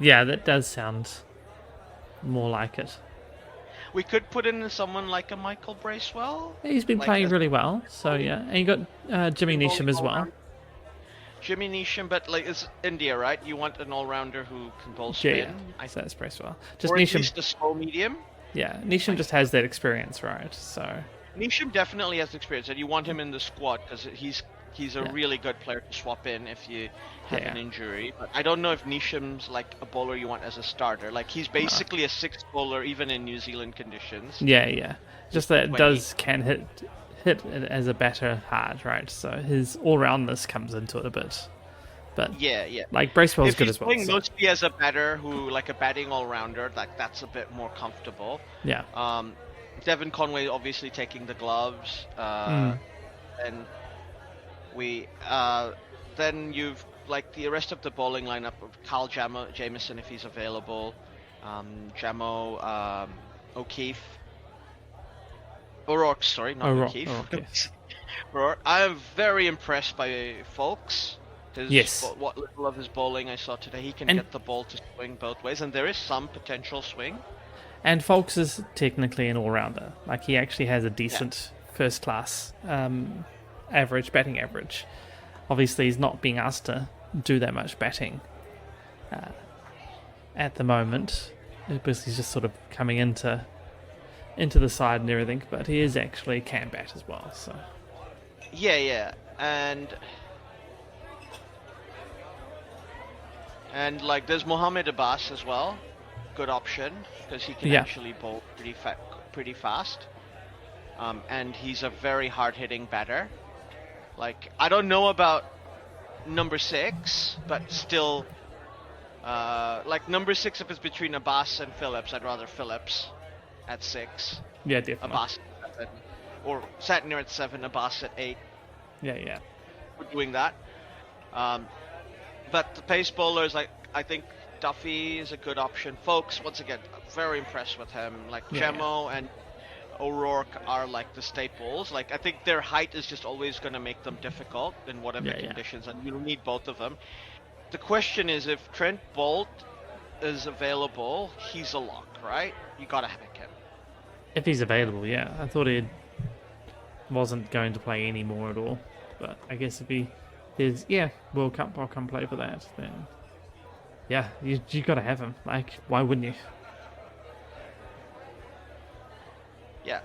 Yeah, that does sound more like it. We could put in someone like a Michael Bracewell. He's been playing really well, so yeah. And you got Jimmy Neesham as well. Jimmy Neesham, but like it's India, right? You want an all-rounder who can bowl spin. Yeah, so that's Bracewell. Just or Neesham, at least a slow medium. Yeah, Neesham just has that experience, right? So Neesham definitely has experience, and you want him in the squad because he's a really good player to swap in if you have an injury. But I don't know if Neesham's like a bowler you want as a starter. Like he's basically a 6 bowler even in New Zealand conditions. Yeah. Just that can hit it as a batter hard, right? So his all-roundness comes into it a bit. But yeah. Like Bracewell's good as well. If he's playing mostly as a batter who like a batting all-rounder, like that's a bit more comfortable. Yeah. Devon Conway obviously taking the gloves, and we then you've like the rest of the bowling lineup of Kyle Jamieson if he's available, Jamo O'Keefe. O'Rourke, sorry, not O'Keefe. O'Rourke. I'm very impressed by Folks. What little of his bowling I saw today, he can get the ball to swing both ways, and there is some potential swing. And Folks is technically an all-rounder. Like he actually has a decent first-class batting average. obviously he's not being asked to do that much batting at the moment, because he's just sort of coming into the side and everything. But he is actually can bat as well. So Yeah, and like there's Mohamed Abbas as well, good option because he can actually bowl pretty fast, and he's a very hard-hitting batter. Like I don't know about number 6, but still, like number 6 if it's between Abbas and Phillips, I'd rather Phillips at 6. Yeah, definitely. Abbas at 7, or Satner at 7, Abbas at 8. Yeah. We're doing that. But the pace bowlers, I think Duffy is a good option. Folks, once again, very impressed with him. Like Chemo and O'Rourke are like the staples. Like I think their height is just always going to make them difficult in whatever conditions, and you'll need both of them. The question is, if Trent Bolt is available, he's a lock, right? You got to pick him. If he's available, yeah. I thought he wasn't going to play anymore at all. But I guess if he is, World Cup, I'll come play for that. Then, yeah, you got to have him. Like, why wouldn't you? Yeah.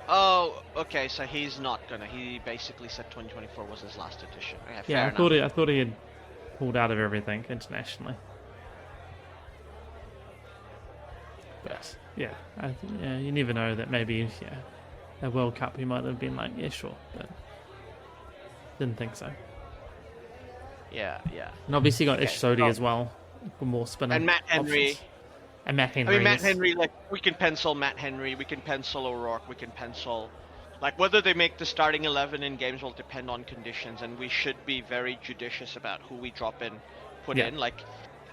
Oh, okay. So he's not gonna. He basically said 2024 was his last edition. Yeah, I thought he had pulled out of everything internationally. But you never know. That maybe a World Cup he might have been like, yeah, sure, but didn't think so. Yeah. And obviously got Ish Sodhi as well for more spinner. And Matt Henry. Options. And Matt Henry. I mean, Matt Henry, like, we can pencil Matt Henry, we can pencil O'Rourke, we can pencil... Like, whether they make the starting 11 in games will depend on conditions, and we should be very judicious about who we drop in, put in. Like,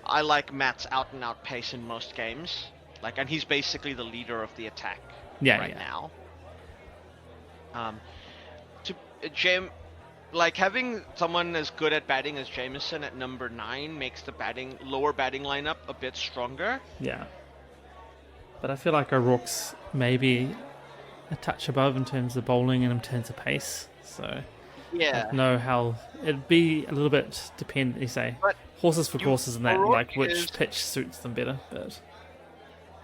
I like Matt's out-and-out pace in most games. Like, and he's basically the leader of the attack now. Like, having someone as good at batting as Jameson at number 9 makes the lower batting lineup a bit stronger. Yeah. But I feel like O'Rourke's maybe a touch above in terms of bowling and in terms of pace. So I don't know how it'd be a little bit you say but horses for courses and that, O'Rourke like which pitch suits them better. But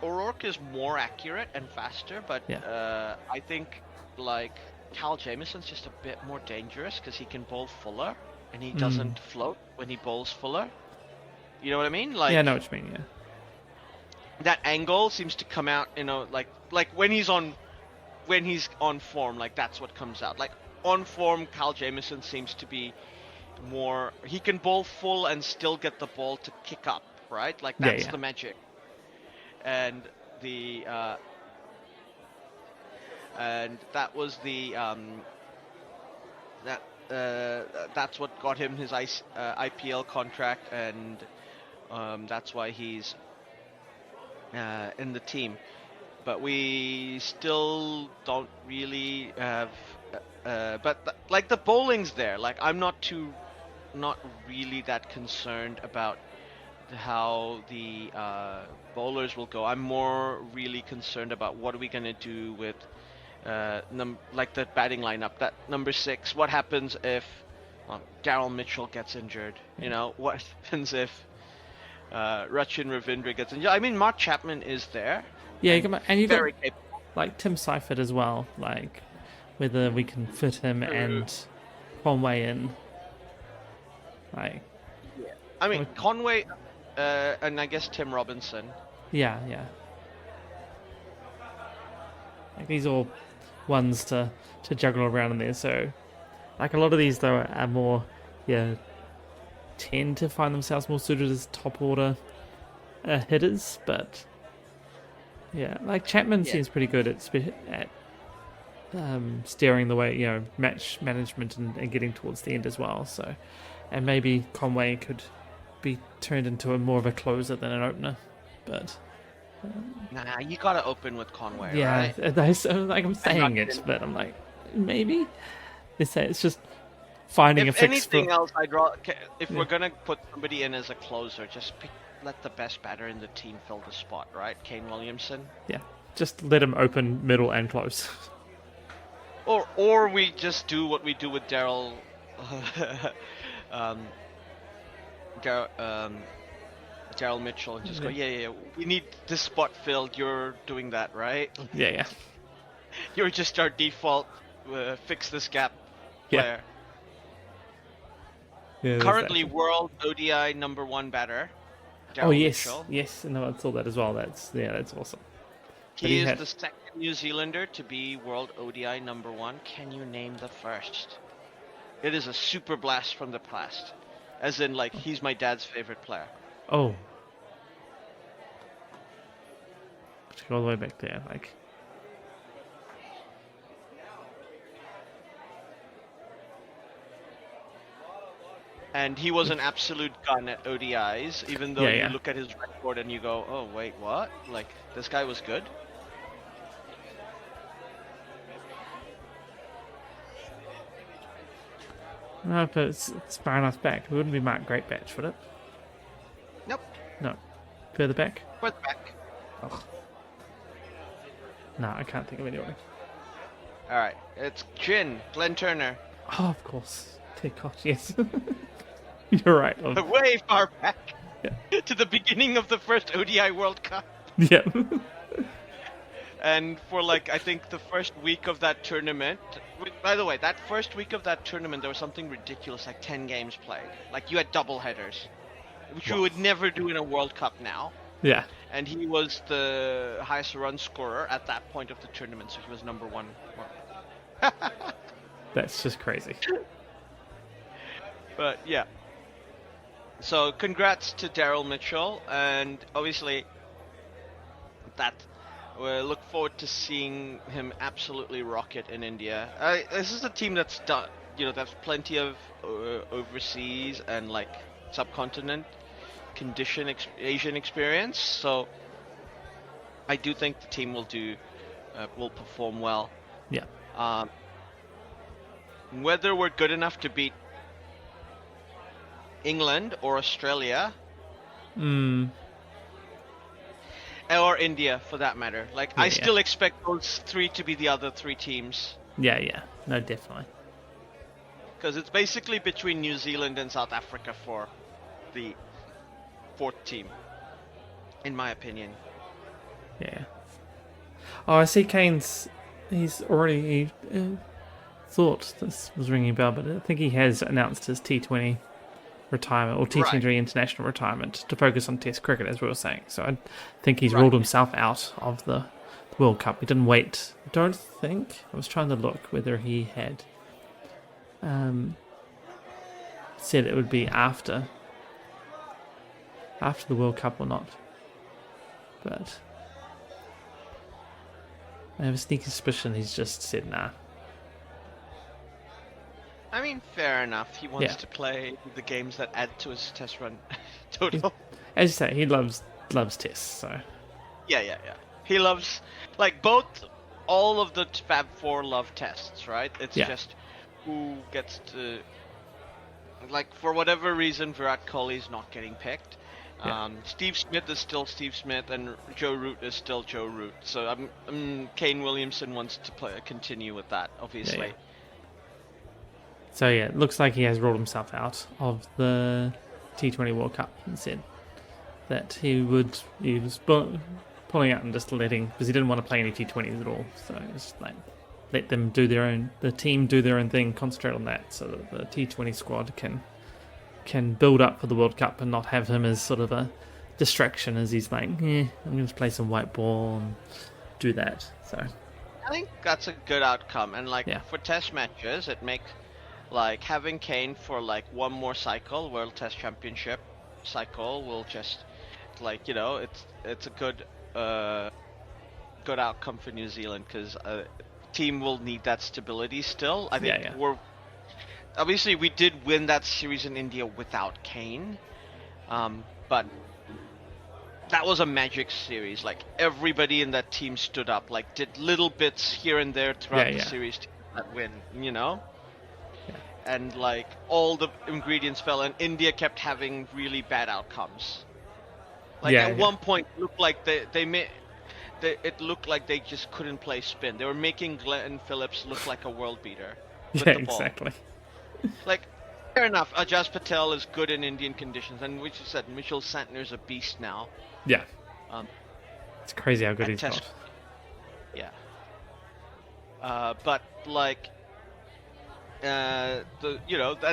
O'Rourke is more accurate and faster, but I think like Cal Jamison's just a bit more dangerous because he can bowl fuller and he doesn't float when he bowls fuller. You know what I mean? Like, yeah, I know what you mean. Yeah, that angle seems to come out. Like when he's on form, like that's what comes out. Like on form, Cal Jamison seems to be more. He can bowl full and still get the ball to kick up, right? Like that's the magic. And that was that's what got him his IPL contract, and that's why he's in the team. But we still don't really have. Like the bowling's there. Like I'm not really that concerned about how the bowlers will go. I'm more really concerned about what are we gonna do with like the batting lineup. That number 6. What happens if Daryl Mitchell gets injured? You know, what happens if Rachin Ravindra gets injured? I mean, Mark Chapman is there. Yeah, and you got like Tim Seifert as well. Like whether we can fit him and Conway in. Like, I mean Conway, and I guess Tim Robinson. Yeah. Like these all ones to juggle around in there. So, like a lot of these though are more, tend to find themselves more suited as top order hitters. But like Chapman seems pretty good at steering the way, match management and getting towards the end as well. So, and maybe Conway could be turned into more of a closer than an opener, but. Nah, you gotta open with Conway, right? Like I'm saying it, but I'm like, maybe. They say it's just finding a fix. If anything else, if we're gonna put somebody in as a closer, just let the best batter in the team fill the spot, right? Kane Williamson. Yeah, just let him open, middle, and close. Or we just do what we do with Daryl, um, Daryl, um, Daryl Mitchell, and just go, Yeah. yeah. We need this spot filled. You're doing that, right? Yeah. You're just our default fix this gap Yeah. player. Yeah. There's that. Currently, world ODI #1 batter, Oh Daryl yes, Mitchell. yes. No, I saw that as well. That's awesome. But He he is had the second New Zealander to be world ODI #1. Can you name the first? It is a super blast from the past. As in, like, he's my dad's favorite player. oh, to go all the way back there, like And he was an absolute gun at ODIs, even though you yeah. look at his record and you go, oh, wait, what? Like, this guy was good? No, but it's far enough back. It wouldn't be marked great batch, would it? Nope. No, further back. Further back. Oh. No, I can't think of anyone. Alright, it's Glenn Turner. Oh, of course. Tekoch, yes. You're right. Way far back. Yeah. To the beginning of the first ODI World Cup. Yeah. And for, like, I think the first week of that tournament, by the way, that first week of that tournament, there was something ridiculous, like 10 games played. Like, you had double headers, which you would never do in a World Cup now. Yeah. And he was the highest run scorer at that point of the tournament, so he was #1. That's just crazy. But, yeah. So, congrats to Daryl Mitchell, and obviously, that... we look forward to seeing him absolutely rock it in India. This is a team that's done, there's plenty of overseas and like subcontinent condition Asian experience. So I do think the team will perform well. Yeah. Whether we're good enough to beat England or Australia. Or India, for that matter. Like, I still expect those three to be the other three teams. Yeah. No, definitely. Because it's basically between New Zealand and South Africa for the fourth team, in my opinion. Yeah. Oh, I see he's already thought this was ringing a bell, but I think he has announced his T20 retirement or T20 international retirement to focus on Test cricket, as we were saying. So I think he's ruled himself out of the World Cup. He didn't wait. I don't think. I was trying to look whether he had said it would be after the World Cup or not. But I have a sneaky suspicion he's just said nah. I mean, fair enough. He wants to play the games that add to his test run total. As you say, he loves tests, so... Yeah. He loves... Like, all of the Fab Four love tests, right? It's just who gets to... Like, for whatever reason, Virat Kohli's not getting picked. Yeah. Steve Smith is still Steve Smith, and Joe Root is still Joe Root. So Kane Williamson wants to continue with that, obviously. Yeah. So yeah, it looks like he has ruled himself out of the T20 World Cup and said that he was pulling out and just letting, because he didn't want to play any T20s at all. So it's like, let them do the team do their own thing, concentrate on that, so that the T20 squad can build up for the World Cup and not have him as sort of a distraction as he's like, I'm going to play some white ball and do that. So I think that's a good outcome, and for test matches, it makes like having Kane for like one more cycle, World Test Championship cycle, will just it's a good outcome for New Zealand, because team will need that stability still. I think obviously we did win that series in India without Kane, but that was a magic series. Like, everybody in that team stood up, like did little bits here and there throughout the series to get that win, and like all the ingredients fell, and India kept having really bad outcomes. Like at one point, it looked like they it looked like they just couldn't play spin. They were making Glenn Phillips look like a world beater with Yeah, the ball. exactly. Like, fair enough, Ajaz Patel is good in Indian conditions, and which you said, Mitchell Santner's a beast now. Yeah, Um, it's crazy how good at he's Test, got. yeah. But like, and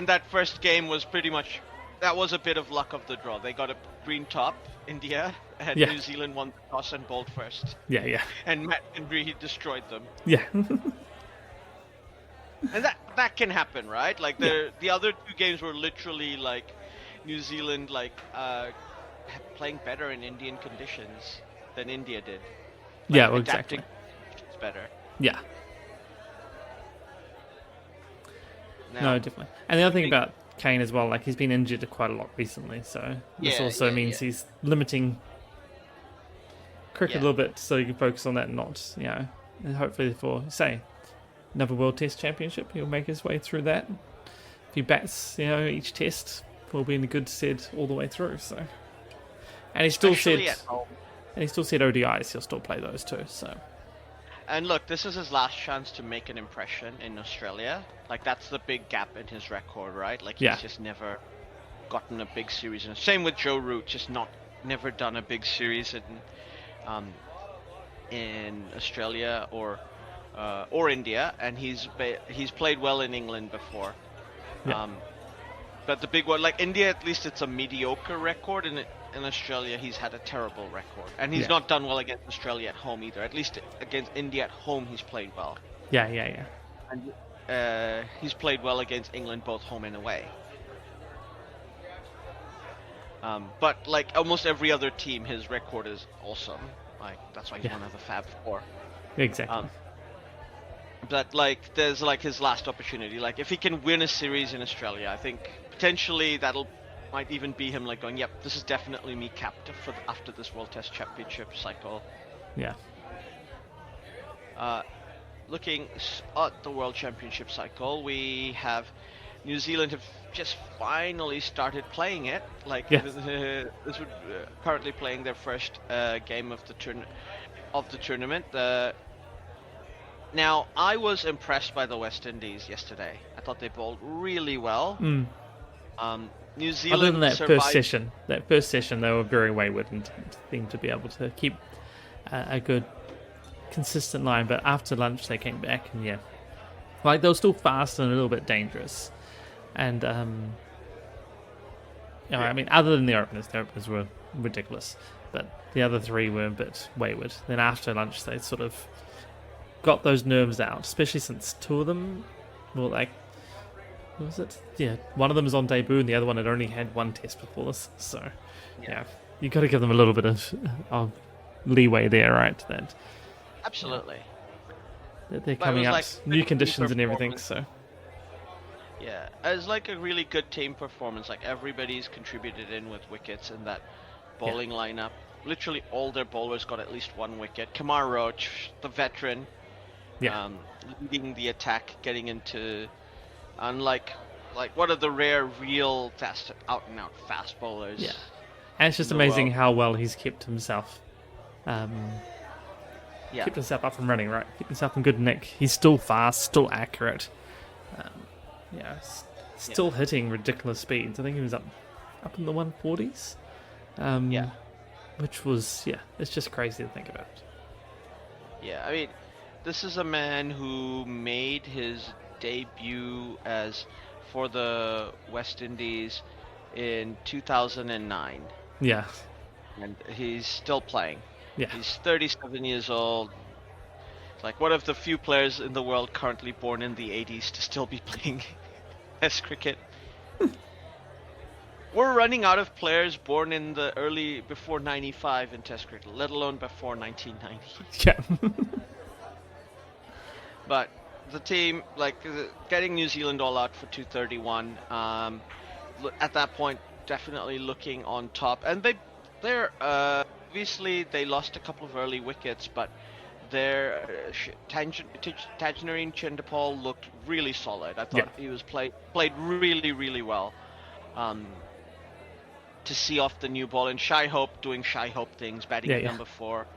that first game was pretty much, that was a bit of luck of the draw. They got a green top, India, and Yeah. New Zealand won the toss and bowled first. Yeah, yeah, And Matt Hendry, he destroyed them. yeah, And that can happen, right? Like yeah, the other two games were literally like New Zealand playing better in Indian conditions than India did. Like yeah. Well, adapting exactly. conditions better. Yeah. Now, No, definitely. And the other thing about Kane as well, like he's been injured quite a lot recently, so this also means he's limiting cricket a little bit, so you can focus on that and not, and hopefully for say another World Test Championship, he'll make his way through that. If he bats, each test, will be in a good stead all the way through. So, and he still especially said, at home. ODIs, he'll still play those too. So, And look, this is his last chance to make an impression in Australia. Like that's the big gap in his record, right? Like he's just never gotten a big series. And same with Joe Root, just never done a big series in Australia or India, and he's played well in England before. yeah, But the big one, like India, at least it's a mediocre record, and in Australia he's had a terrible record, and he's not done well against Australia at home either. At least against India at home, he's played well. yeah. And he's played well against England both home and away. But like almost every other team, his record is awesome. Like that's why he's one of the Fab Four. Exactly. But like there's like his last opportunity. Like if he can win a series in Australia, I think potentially might even be him like going, yep, this is definitely me capped after this World Test Championship cycle. Yeah. Looking at the World Championship cycle, we have New Zealand have just finally started playing it. Like this would currently playing their first game of the tournament. Now, I was impressed by the West Indies yesterday. I thought they bowled really well. New Zealand Other than that survived. first session, they were very wayward and seemed to be able to keep a good, consistent line. But after lunch, they came back and they were still fast and a little bit dangerous. And I mean, other than the openers were ridiculous, but the other three were a bit wayward. Then after lunch, they sort of got those nerves out, especially since two of them were like, what was it? Yeah, one of them was on debut and the other one had only had one test before this. So, you got to give them a little bit of leeway there, right? That Absolutely. they're coming up, new conditions and everything. So, yeah, it's like a really good team performance. Like everybody's contributed in with wickets in that bowling lineup. Literally all their bowlers got at least one wicket. Kamar Roach, the veteran, leading the attack, getting into, unlike one of the rare, real fast, out and out fast bowlers. Yeah, and it's just amazing how well he's kept himself. Kept himself up and running, right? Kept himself in good nick. He's still fast, still accurate. Still hitting ridiculous speeds. I think he was up in the 140s. Which was, it's just crazy to think about. Yeah, I mean, this is a man who made his debut for the West Indies in 2009. Yeah. And he's still playing. Yeah. He's 37 years old. Like one of the few players in the world currently born in the 80s to still be playing Test cricket. We're running out of players born in the before 95 in Test cricket, let alone before 1990. Yeah. But the team, getting New Zealand all out for 231, at that point, definitely looking on top. And they're obviously they lost a couple of early wickets, but their Tajnarine Chendapal looked really solid. I thought he was played really, really well. To see off the new ball, and Shai Hope doing Shai Hope things, batting at number 4.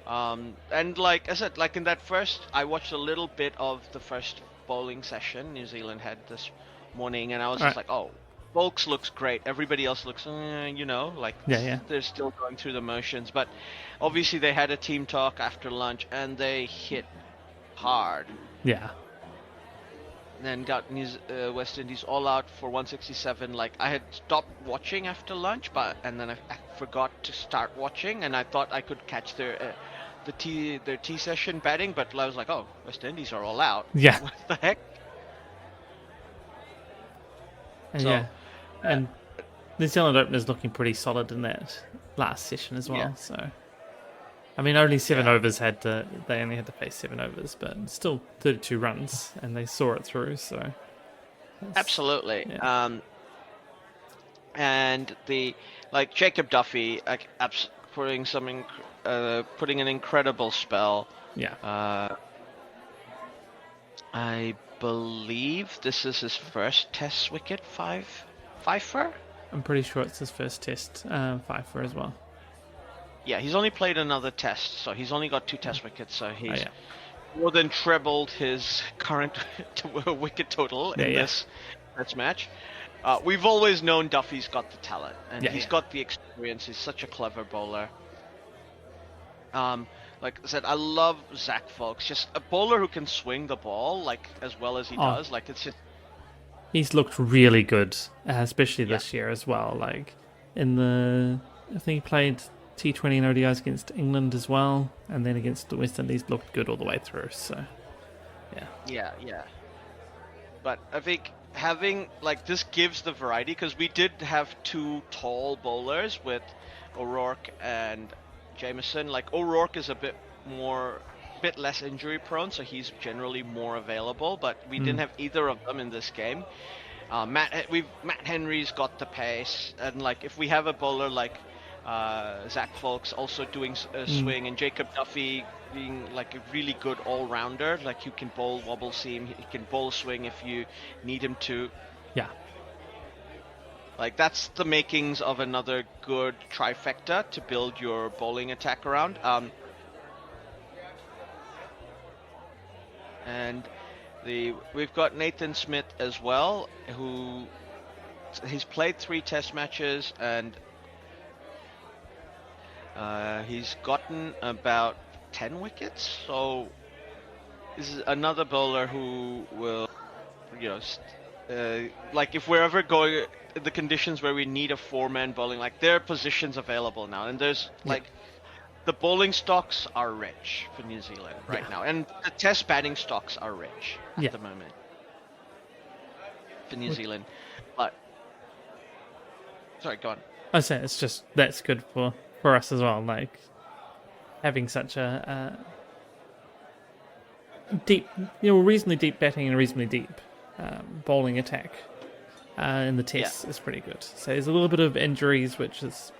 And like I said, like in that first, I watched a little bit of the first bowling session New Zealand had this morning, and I was All just right. like, oh, Volks looks great. Everybody else looks, like Yeah, yeah, they're still going through the motions. But obviously, they had a team talk after lunch, and they hit hard. yeah. And then got West Indies all out for 167. Like I had stopped watching after lunch, and then I forgot to start watching, and I thought I could catch their tea session batting, but I was like, oh, West Indies are all out. Yeah. What the heck? And So yeah, and New Zealand Open is looking pretty solid in that last session as yeah, well. So, I mean, only seven yeah, overs they only had to face 7 overs, but still 32 runs, and they saw it through. So, absolutely. yeah, And like Jacob Duffy, like putting an incredible spell. yeah. I believe this is his first Test wicket, fifer. I'm pretty sure it's his first Test fifer as well. Yeah, he's only played another Test, so he's only got 2 Test wickets. So Oh he's yeah, more than trebled his current wicket total yeah, in yeah, this match. We've always known Duffy's got the talent, and yeah, he's yeah. got the experience. He's such a clever bowler. Like I said, I love Zach Folks. Just a bowler who can swing the ball like as well as he Oh, does. Like it's just he's looked really good, especially yeah, this year as well. Like I think he played T20 and ODIs against England as well, and then against the West Indies looked good all the way through. So, yeah, yeah. But I think having like this gives the variety because we did have two tall bowlers with O'Rourke and Jameson. Like O'Rourke is a bit less injury prone, so he's generally more available. But we didn't have either of them in this game. Matt Henry's got the pace, and like if we have a bowler like Zach Folks also doing a swing, and Jacob Duffy being like a really good all-rounder, like you can bowl wobble seam, he can bowl swing if you need him to. yeah, Like that's the makings of another good trifecta to build your bowling attack around. And we've got Nathan Smith as well, who he's played 3 Test matches and he's gotten about 10 wickets. So this is another bowler who will, like if we're ever going the conditions where we need a 4-man bowling, like there are positions available now, and there's like the bowling stocks are rich for New Zealand right now, and the Test batting stocks are rich at the moment for New Zealand. But sorry, go on. I say that's good for us as well. Like having such a deep, reasonably deep batting and a reasonably deep bowling attack in the tests is pretty good. So there's a little bit of injuries, which is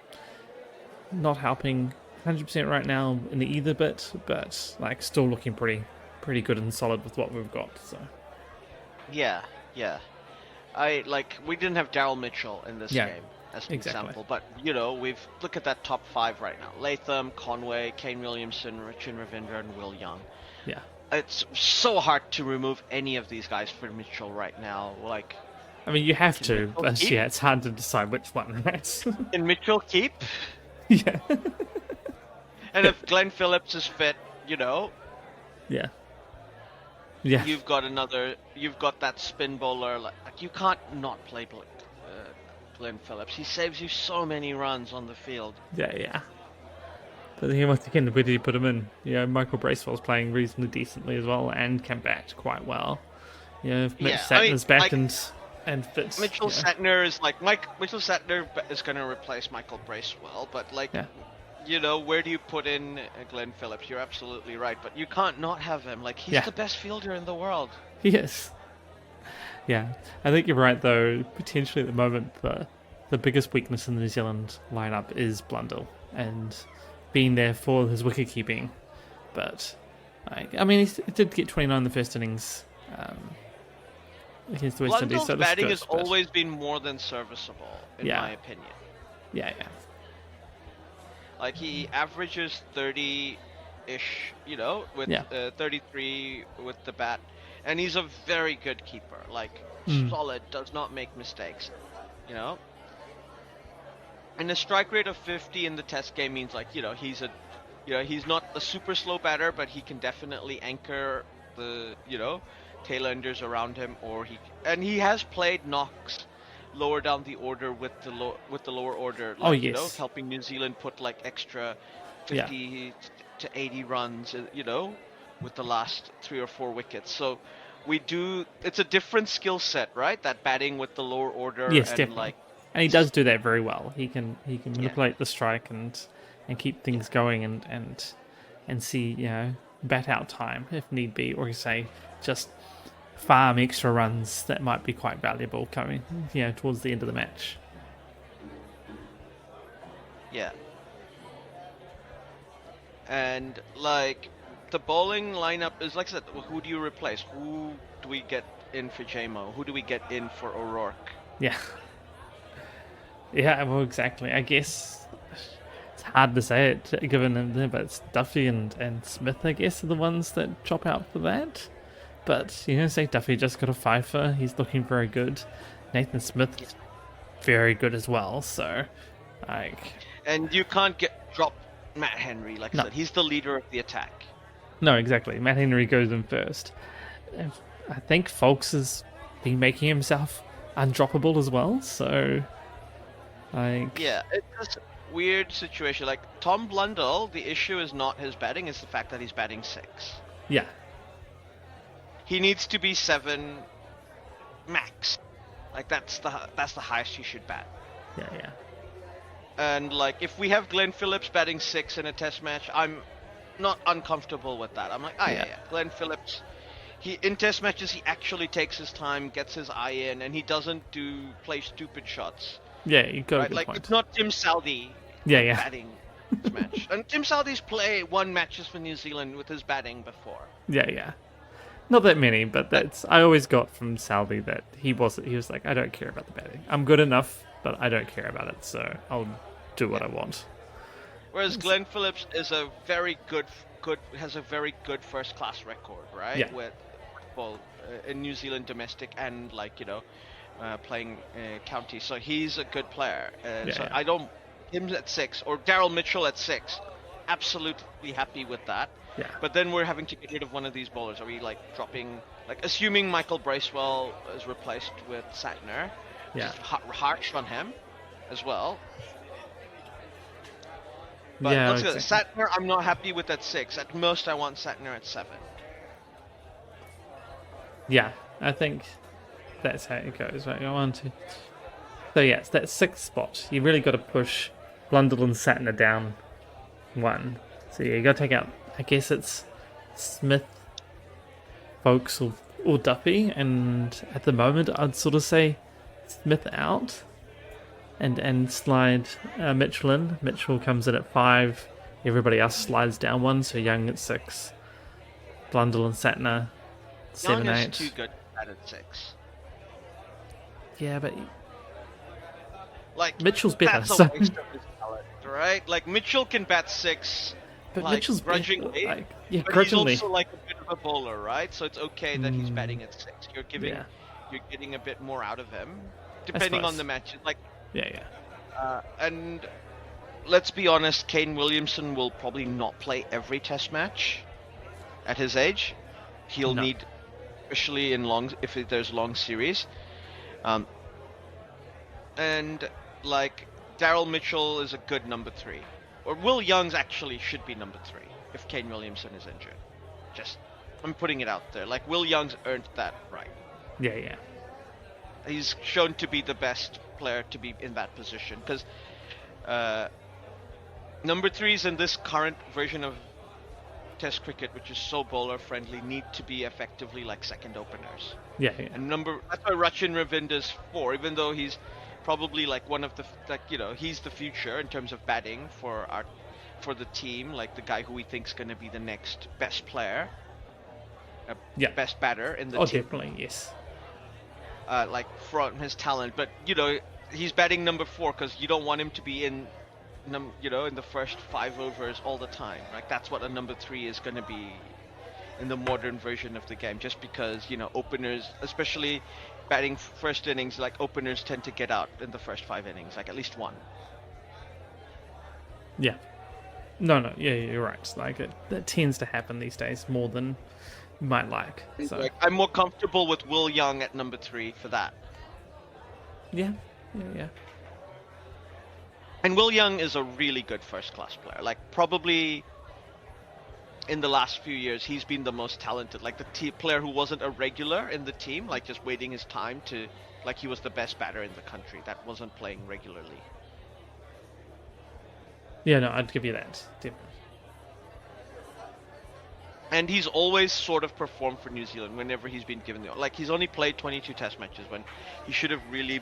not helping 100% right now in either bit, but like still looking pretty good and solid with what we've got. So Yeah. We didn't have Daryl Mitchell in this game as an example, but we've look at that top 5 right now: Latham, Conway, Kane Williamson, Richard Ravindra, and Will Young. Yeah. It's so hard to remove any of these guys for Mitchell right now. Like, I mean, you have to, Mitchell but keep? it's hard to decide which one, right? Can Mitchell keep? Yeah. And if Glenn Phillips is fit, Yeah. you've got that spin bowler. Like you can't not play Glenn Phillips. He saves you so many runs on the field. Yeah. But then once again, where did he put him in? Michael Bracewell's playing reasonably decently as well and can bat quite well. If Mitch Satner's back and fits. Mitchell Satner is like Mitchell Satner is going to replace Michael Bracewell, but where do you put in Glenn Phillips? You're absolutely right, but you can't not have him. Like he's the best fielder in the world. He is. Yeah, I think you're right though. Potentially at the moment, the biggest weakness in the New Zealand lineup is Blundell and being there for his wicket keeping. But he did get 29 in the first innings against the West Indies. Blundell's batting has always been more than serviceable, in my opinion. Yeah. Like he averages 30 ish, with Yeah. 33 with the bat, and he's a very good keeper. Like Mm. solid, does not make mistakes. You know, and a strike rate of 50 in the test game means like he's not a super slow batter, but he can definitely anchor the tailenders around him, and he has played knocks lower down the order with the lower order, Oh like yes. helping New Zealand put like extra Yeah. 50 to 80 runs, with the last 3 or 4 wickets. So it's a different skill set, right? That batting with the lower order Yes, and definitely. like And he does do that very well. He can yeah. manipulate the strike and keep things going and see, bat out time if need be, or say just farm extra runs that might be quite valuable coming, towards the end of the match. Yeah. And like the bowling lineup is like I said, who do you replace? Who do we get in for JMO? Who do we get in for O'Rourke? Yeah. Yeah, well, exactly. I guess it's hard to say it given them, but it's Duffy and Smith, I guess, are the ones that chop out for that. But, say Duffy just got a fifer. He's looking very good. Nathan Smith, very good as well. So, like... And you can't drop Matt Henry, like I No. said. He's the leader of the attack. No, exactly. Matt Henry goes in first. I think Folks has been making himself undroppable as well, so... Like... Yeah, it's a weird situation. Like, Tom Blundell, the issue is not his batting, it's the fact that he's batting 6. Yeah. He needs to be 7 max. Like, that's the highest he should bat. Yeah. And like, if we have Glenn Phillips batting 6 in a test match, I'm not uncomfortable with that. I'm like, yeah. Glenn Phillips, in test matches he actually takes his time, gets his eye in, and he doesn't play stupid shots. Yeah, you got a good like point. It's not Tim Southee batting this match. And Tim Southee's won matches for New Zealand with his batting before. Yeah. Not that many, but I always got from Salvi that he was like, I don't care about the batting. I'm good enough, but I don't care about it, so I'll do what I want. Whereas Glenn Phillips is has a very good first class record, right? Yeah. With football in New Zealand domestic and playing county, so he's a good player. I don't him at 6 or Daryl Mitchell at 6. Absolutely happy with that. Yeah. But then we're having to get rid of one of these bowlers. Are we dropping assuming Michael Bracewell is replaced with Satner? Yeah. Just harsh on him as well. But yeah, let's exactly. go. Satner, I'm not happy with at 6. At most, I want Satner at 7. Yeah, I think that's how it goes. Right, go on to. So yeah, it's that 6th spot. You really got to push Blundell and Satner down 1. So yeah, you got to take out. I guess it's Smith, Folks, or Duffy, and at the moment, I'd sort of say Smith out. And slide Mitchell in. Mitchell comes in at 5. Everybody else slides down 1. So Young at 6. Blundell and Satner 7, Young 8. is too good at 6. Yeah, but like Mitchell's better. That's a So. waste of his talent, right? Like Mitchell can bat 6. But Mitchell's grudgingly. but Grudgingly. he's also a bit of a bowler, right? So it's okay that he's batting at 6. You're getting a bit more out of him, depending on the match. Yeah. And let's be honest, Kane Williamson will probably not play every test match at his age. He'll need, especially if there's long series. And Daryl Mitchell is a good number 3. Or Will Young's actually should be number 3 if Kane Williamson is injured. I'm putting it out there. Will Young's earned that right. Yeah. He's shown to be the best player to be in that position because number 3s in this current version of Test cricket, which is so bowler friendly, need to be effectively like second openers. Yeah. And that's why Rachin Ravinder's 4, even though he's probably one of the he's the future in terms of batting for the team, the guy who we think's going to be the next best player, best batter in the team. Definitely, yes. From his talent, but he's batting number 4 because you don't want him to be in in the first 5 overs all the time. Like that's what a number 3 is going to be in the modern version of the game. Just because openers, especially batting first innings, like openers tend to get out in the first 5 innings, like at least one. Yeah. No, yeah, you're right. Like that tends to happen these days more than you might like. So Like, I'm more comfortable with Will Young at number 3 for that. yeah. And Will Young is a really good first-class player. Like probably in the last few years, he's been the most talented. Like the player who wasn't a regular in the team, like just waiting his time to, like he was the best batter in the country that wasn't playing regularly. Yeah, no, I'd give you that. Definitely. And he's always sort of performed for New Zealand whenever he's been given like he's only played 22 test matches when he should have really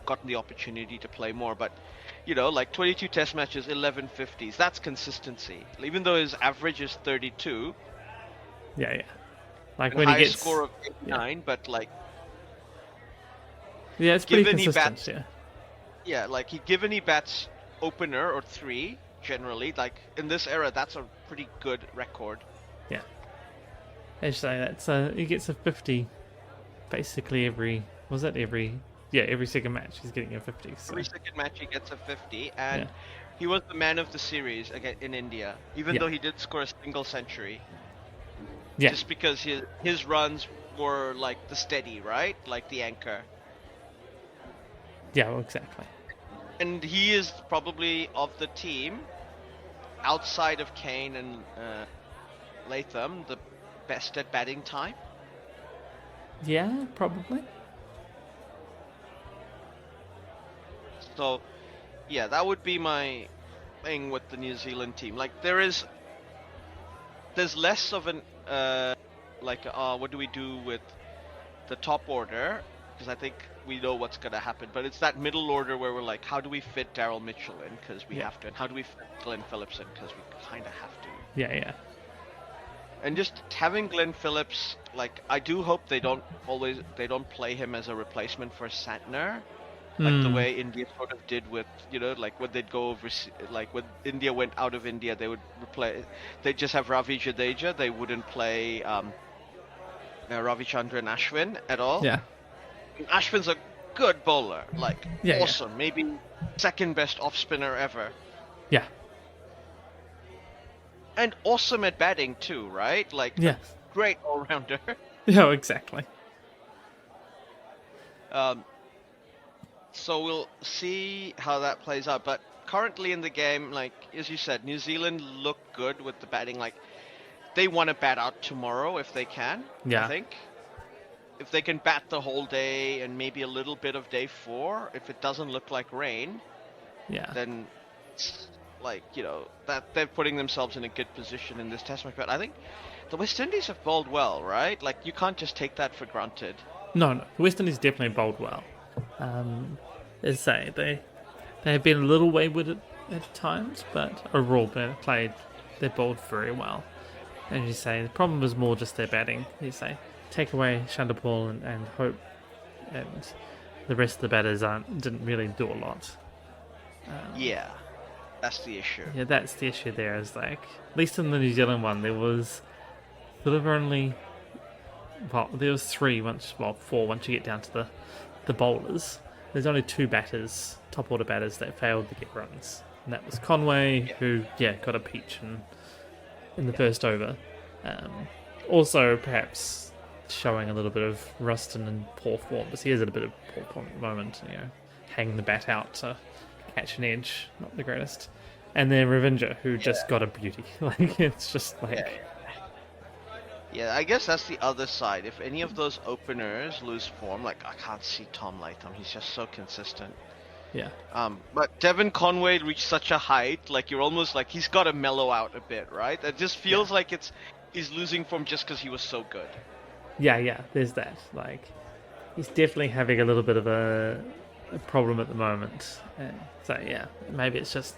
gotten the opportunity to play more. But like 22 test matches, 11 50s, that's consistency. Even though his average is 32. Yeah. Like when when he gets score of 89, but like it's pretty consistent. Yeah, like given he bats opener or 3 generally, like in this era, that's a pretty good record. Yeah. Actually, that's he gets a 50 basically every second match he's getting a 50. So. Every second match he gets a 50, and he was the man of the series again in India, even though he did score a single century. Yeah. Just because his runs were like the steady, right? Like the anchor. Yeah, well, exactly. And he is probably of the team, outside of Kane and Latham, the best at batting time. Yeah, probably. So, yeah, that would be my thing with the New Zealand team. Like, there's less of an what do we do with the top order? Because I think we know what's going to happen. But it's that middle order where we're like, how do we fit Daryl Mitchell in? Because we have to. And how do we fit Glenn Phillips in? Because we kind of have to. Yeah. And just having Glenn Phillips, like, I do hope they don't play him as a replacement for Santner. Like the way India sort of did with, like when they'd go over, like when India went out of India, they would they'd just have Ravi Jadeja. They wouldn't play Ravichandran Ashwin at all. Yeah. And Ashwin's a good bowler, like awesome. Yeah. Maybe second best off spinner ever. Yeah. And awesome at batting too, right? Like great all rounder. Yeah, exactly. So we'll see how that plays out. But currently in the game, like as you said, New Zealand look good with the batting. Like they want to bat out tomorrow if they can. Yeah. I think if they can bat the whole day and maybe a little bit of day 4, if it doesn't look like rain, then it's like that they're putting themselves in a good position in this test match. But I think the West Indies have bowled well, right? Like you can't just take that for granted. No, the West Indies definitely bowled well. As I say, they have been a little wayward at times, but overall they bowled very well. And you say the problem was more just their batting. You say take away Chanderpaul and Hope, and the rest of the batters didn't really do a lot. That's the issue. Yeah, that's the issue there. Is like at least in the New Zealand one, there was sort of only there was 4 once you get down to the bowlers. There's only 2 top order batters that failed to get runs, and that was Conway, who got a peach in the first over. Also, perhaps showing a little bit of Ruston and poor form, because he is at a bit of poor form at the moment. Hanging the bat out to catch an edge, not the greatest. And then Ravinder, who just got a beauty. Like it's just like. Yeah, I guess that's the other side. If any of those openers lose form, like I can't see Tom Latham. He's just so consistent. Yeah. But Devon Conway reached such a height, like you're almost like he's got to mellow out a bit, right? It just feels like he's losing form just because he was so good. Yeah. There's that. Like he's definitely having a little bit of a problem at the moment. So maybe it's just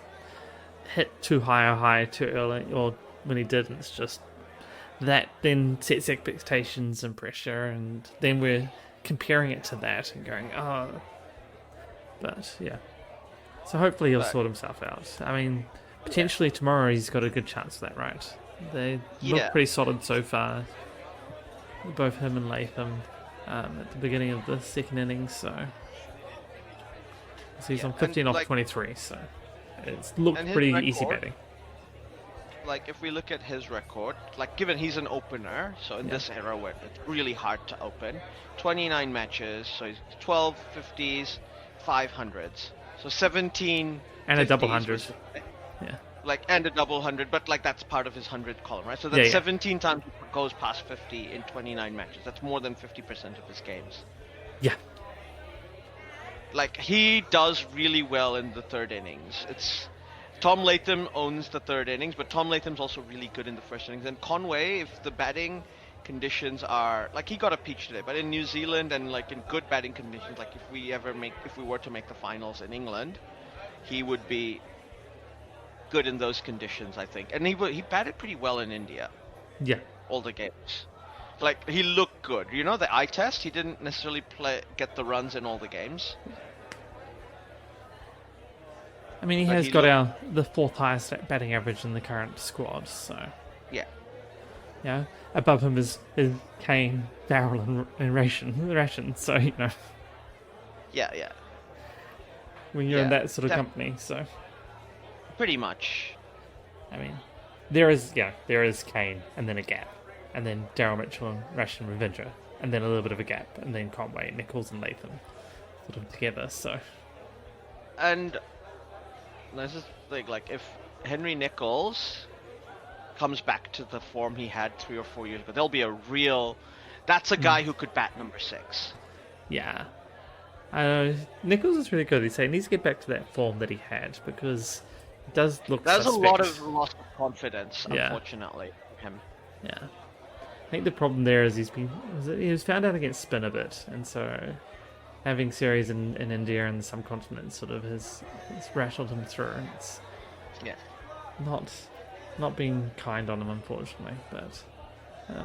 hit too high too early, or when he didn't, it's just. That then sets expectations and pressure, and then we're comparing it to that and going, but So hopefully he'll But sort himself out. I mean, potentially tomorrow he's got a good chance of that, right? They look yeah, pretty solid so far, both him and Latham, at the beginning of the second innings. So he's yeah, on and 15 off like 23, so it's and looked his pretty easy record, batting. like if we look at his record, like given he's an opener, so in Yeah, this era where it's really hard to open, 29 matches, so he's 12 50s, 500s, so 17 and a double 50s hundred. was Yeah, like and a double hundred, but like that's part of his 100 column, right? So yeah, that's yeah, 17 times he goes past 50 in 29 matches. That's more than 50% of his games. yeah, Like he does really well in the third innings. It's Tom Latham owns the third innings, but Tom Latham's also really good in the first innings. And Conway, if the batting conditions are like he got a peach today, but in New Zealand and like in good batting conditions, like if we were to make the finals in England, he would be good in those conditions, I think. And he batted pretty well in India, yeah. all the games. Like he looked good. You know, the eye test, he didn't necessarily get the runs in all the games, I mean, he but has he got looked the fourth highest batting average in the current squad, so yeah. yeah. Above him is Kane, Darrell, and Ration. So Yeah, yeah. when you're in Yeah, that sort of company, so pretty much. I mean, there is Kane, and then a gap, and then Darrell Mitchell and Ration Ravindra, and then a little bit of a gap, and then Conway, Nichols, and Latham, sort of together. So And this is the thing, like if Henry Nichols comes back to the form he had 3 or 4 years ago, there'll be a real. That's a guy who could bat number 6. yeah, Nichols is really good. He needs to get back to that form that he had because it does look There's suspect. a lot of loss of confidence, Yeah. unfortunately, for him. Yeah, I think the problem there is he was found out against spin a bit, and so having series in India and the subcontinent sort of has rattled him through. And it's Yeah. not being kind on him, unfortunately, but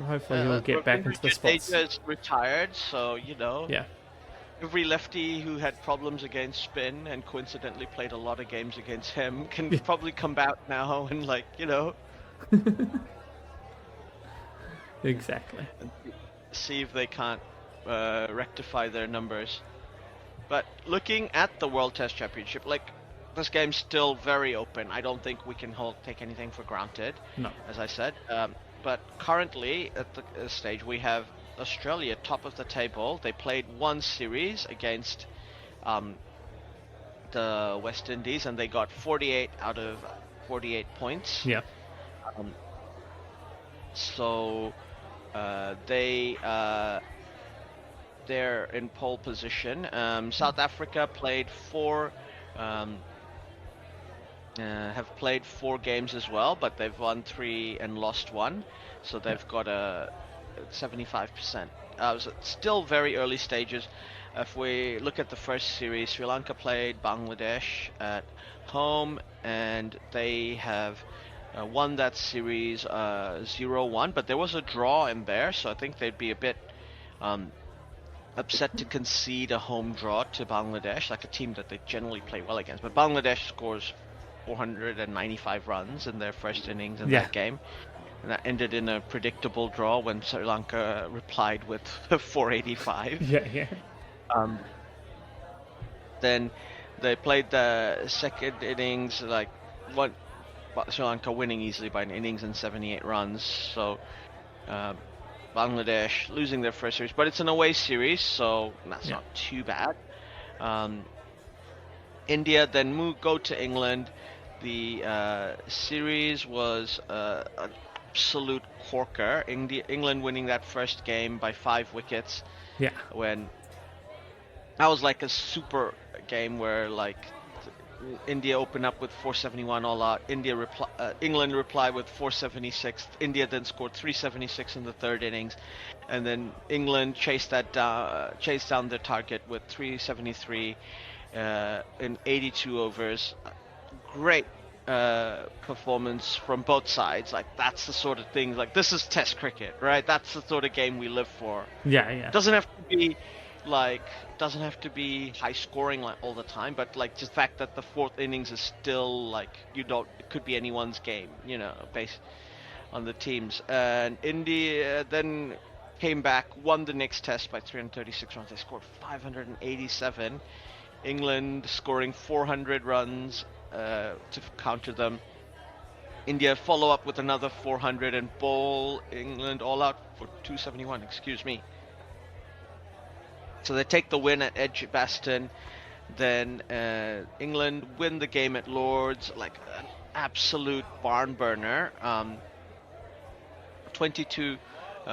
hopefully he'll get back into the spots. Jadeja's retired, so Yeah, every lefty who had problems against spin and coincidentally played a lot of games against him can probably come out now and exactly. see if they can't rectify their numbers. But looking at the World Test Championship, like this game's still very open. I don't think we can take anything for granted, No, as I said. But currently at the stage we have Australia top of the table. They played one series against the West Indies and they got 48 out of 48 points. yeah, So they're in pole position. South Africa played have played 4 games as well, but they've won 3 and lost 1, so they've got a 75%. So it's still very early stages. If we look at the first series, Sri Lanka played Bangladesh at home, and they have won that series 0-1, but there was a draw in there, so I think they'd be a bit upset to concede a home draw to Bangladesh, like a team that they generally play well against. But Bangladesh scores 495 runs in their first innings in that game. And that ended in a predictable draw when Sri Lanka replied with 485. yeah. Then they played the second innings, Sri Lanka winning easily by an innings and 78 runs. So Bangladesh losing their first series, but it's an away series, so that's not too bad. India then go to England. The series was an absolute corker. England winning that first game by 5 wickets. Yeah. When that was like a super game where India opened up with 471 all out. England replied with 476. India then scored 376 in the third innings, and then England chased down their target with 373 in 82 overs. Great performance from both sides. That's the sort of thing. This is Test cricket, right? That's the sort of game we live for. Yeah. Doesn't have to be like doesn't have to be high scoring like all the time, but like just the fact that the fourth innings is still like it could be anyone's game, based on the teams. And India then came back, won the next test by 336 runs. They scored 587. England scoring 400 runs to counter them. India follow up with another 400 and bowl England all out for 271. Excuse me. So they take the win at Edgbaston. Then England win the game at Lord's, like an absolute barn burner. 22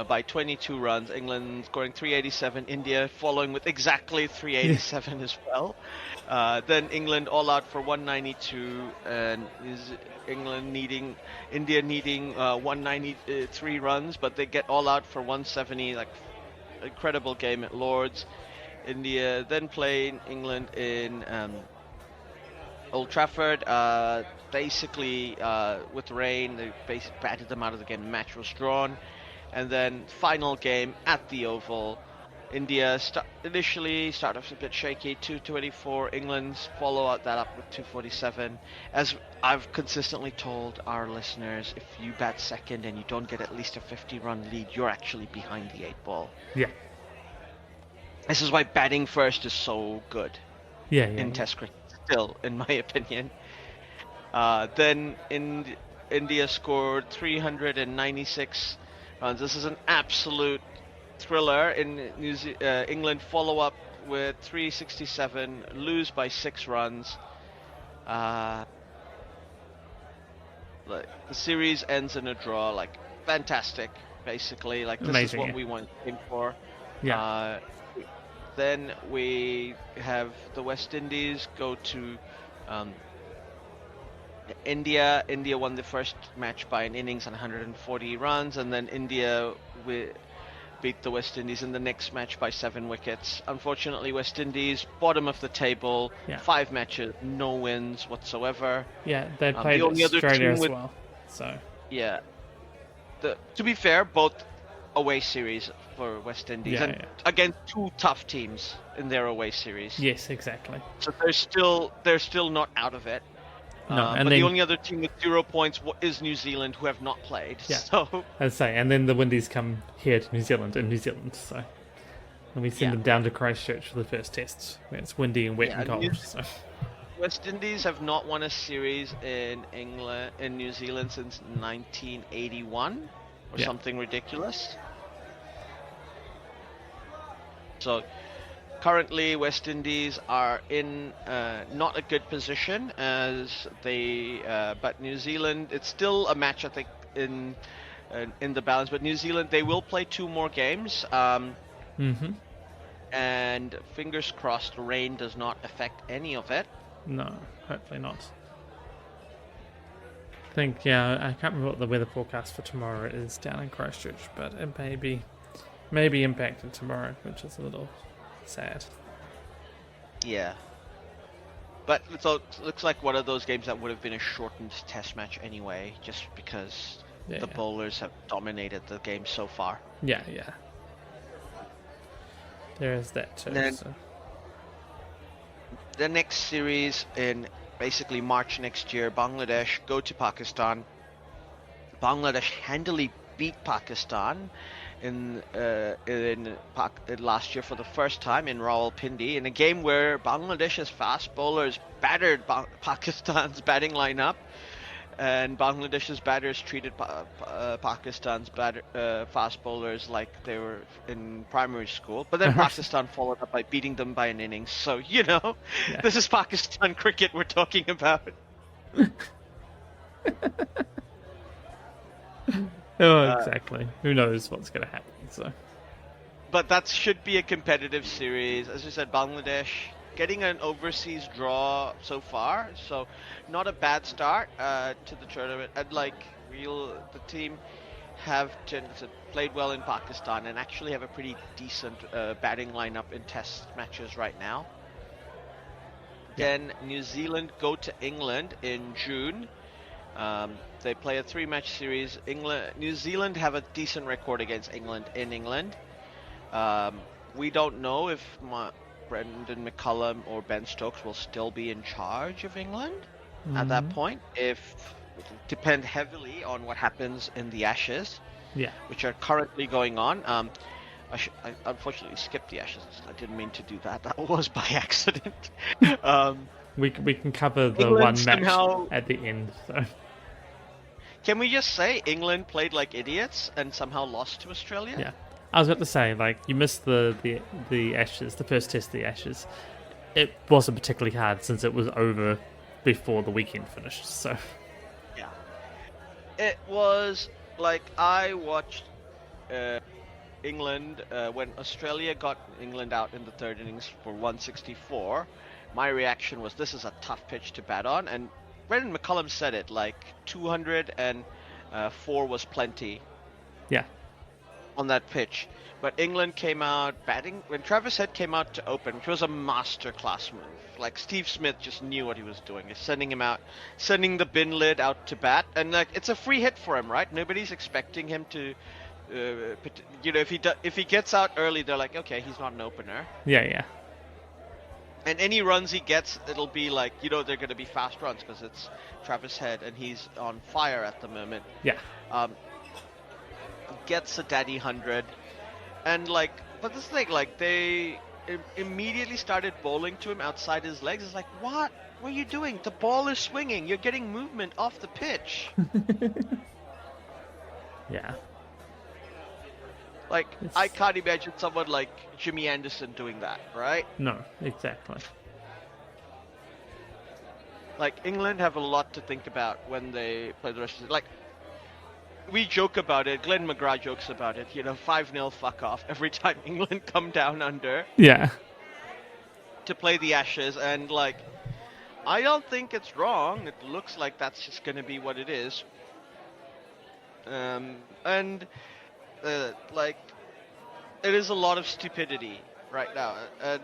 by 22 runs. England scoring 387. India following with exactly 387 as well. Then England all out for 192, and India needing 193 runs, but they get all out for 170. Like incredible game at Lord's. India then playing England in Old Trafford. Basically, with rain, they basically batted them out of the game. The match was drawn. And then final game at the Oval. India initially start off a bit shaky, 224. England follow that up with 247. As I've consistently told our listeners, if you bat second and you don't get at least a 50-run lead, you're actually behind the 8 ball. Yeah. This is why batting first is so good in Test cricket, still, in my opinion. Then India scored 396 runs. This is an absolute thriller. In England follow up with 367, lose by 6 runs. The series ends in a draw. Like fantastic, basically. Like this Amazing, is what we want him for. Yeah. Then we have the West Indies go to India. India won the first match by an innings and 140 runs, and then India beat the West Indies in the next match by 7 wickets. Unfortunately, West Indies, bottom of the table, 5 matches, no wins whatsoever. Yeah, they played the only Australia other as team well. So yeah, to be fair, both away series for West Indies and against 2 tough teams in their away series. Yes, exactly. So they're still not out of it. No, and but then, the only other team with 0 points is New Zealand, who have not played. Yeah, so I'd say, and then the Windies come here to New Zealand in New Zealand. So, and we send them down to Christchurch for the first tests, where it's windy and wet and cold. So. West Indies have not won a series in New Zealand since 1981 or something ridiculous. So currently West Indies are in not a good position as but New Zealand, it's still a match I think in the balance, but New Zealand, they will play 2 more games. And fingers crossed rain does not affect any of it. No, hopefully not. I think, I can't remember what the weather forecast for tomorrow is down in Christchurch, but it may be impacted tomorrow, which is a little sad. Yeah. But so it looks like one of those games that would have been a shortened test match anyway, just because the bowlers have dominated the game so far. Yeah. There is that too. Then, the next series in basically March next year, Bangladesh go to Pakistan. Bangladesh handily beat Pakistan in last year for the first time in Rawalpindi in a game where Bangladesh's fast bowlers battered Pakistan's batting lineup, and Bangladesh's batters treated Pakistan's fast bowlers like they were in primary school. But then Pakistan followed up by beating them by an innings. So this is Pakistan cricket we're talking about. Exactly. Who knows what's going to happen? So, but that should be a competitive series. As I said, Bangladesh getting an overseas draw so far, so not a bad start to the tournament. And the team have played well in Pakistan and actually have a pretty decent batting lineup in test matches right now. Then New Zealand go to England in June. They play a 3-match series. New Zealand have a decent record against England in England. we don't know if Brendan McCullum or Ben Stokes will still be in charge of England at that point. If it will depend heavily on what happens in the Ashes, Yeah. which are currently going on. I unfortunately skipped the Ashes. I didn't mean to do that. That was by accident. We can cover the England one match somehow. at the end. So Can we just say England played like idiots and somehow lost to Australia? yeah, I was about to say, like, you missed the Ashes, the first test of the Ashes. It wasn't particularly hard since it was over before the weekend finished. So Yeah. It was like I watched England when Australia got England out in the third innings for 164. My reaction was, this is a tough pitch to bat on, and Brendan McCullum said it, like 204 was plenty yeah, on that pitch. But England came out batting when Travis Head came out to open, which was a masterclass move. Like Steve Smith just knew what he was doing. He's sending him out, sending the bin lid out to bat, and like it's a free hit for him, right? Nobody's expecting him to. If he gets out early, they're like, okay, he's not an opener. yeah. And any runs he gets, it'll be like, they're going to be fast runs because it's Travis Head and he's on fire at the moment. Yeah. Gets a daddy 100, and like, but this thing, like, they immediately started bowling to him outside his legs. It's like, what are you doing? The ball is swinging. You're getting movement off the pitch. Yeah. Like, I can't imagine someone like Jimmy Anderson doing that, right? No, exactly. Like, England have a lot to think about when they play the rest of it. Like, we joke about it. Glenn McGrath jokes about it. 5-0 fuck off every time England come down under Yeah. to play the Ashes. And, like, I don't think it's wrong. It looks like that's just going to be what it is. Like, it is a lot of stupidity right now. And,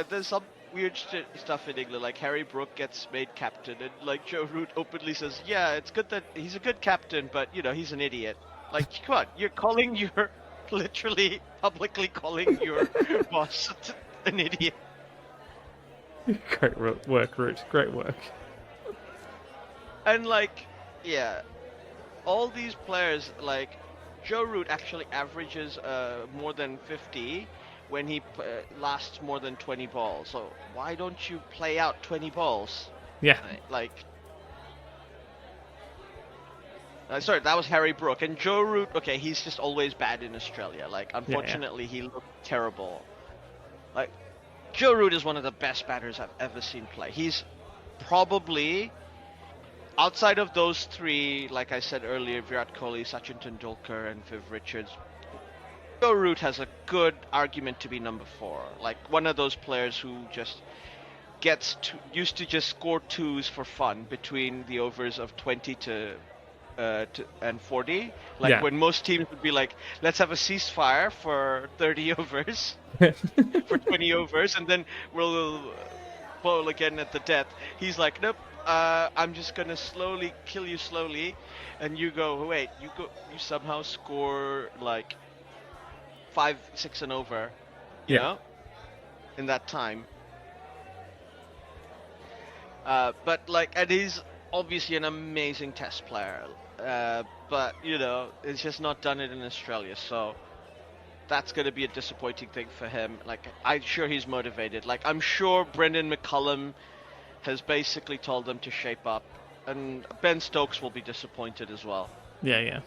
there's some weird stuff in England. Like, Harry Brook gets made captain, and, like, Joe Root openly says, yeah, it's good that he's a good captain, but, he's an idiot. Like, come on, you're literally publicly calling your boss an idiot. Great work, Root. Great work. And, like, yeah, all these players, like, Joe Root actually averages more than 50 when he lasts more than 20 balls. So why don't you play out 20 balls? Yeah. Like, sorry, that was Harry Brook. And Joe Root, okay, he's just always bad in Australia. Like, unfortunately, he looked terrible. Like, Joe Root is one of the best batters I've ever seen play. He's probably, outside of those three, like I said earlier, Virat Kohli, Sachin Tendulkar, and Viv Richards, Joe Root has a good argument to be number 4. Like, one of those players who just used to just score twos for fun between the overs of 20 and 40. Like, when most teams would be like, let's have a ceasefire for 30 overs, for 20 overs, and then we'll bowl again at the death. He's like, nope. I'm just gonna slowly kill you slowly, and you go. Wait, you somehow score like 5, 6 and over, you know, in that time. But like, and he's obviously an amazing test player. But it's just not done it in Australia, so that's going to be a disappointing thing for him. Like, I'm sure he's motivated. Like, I'm sure Brendan McCullum has basically told them to shape up, and Ben Stokes will be disappointed as well. Yeah.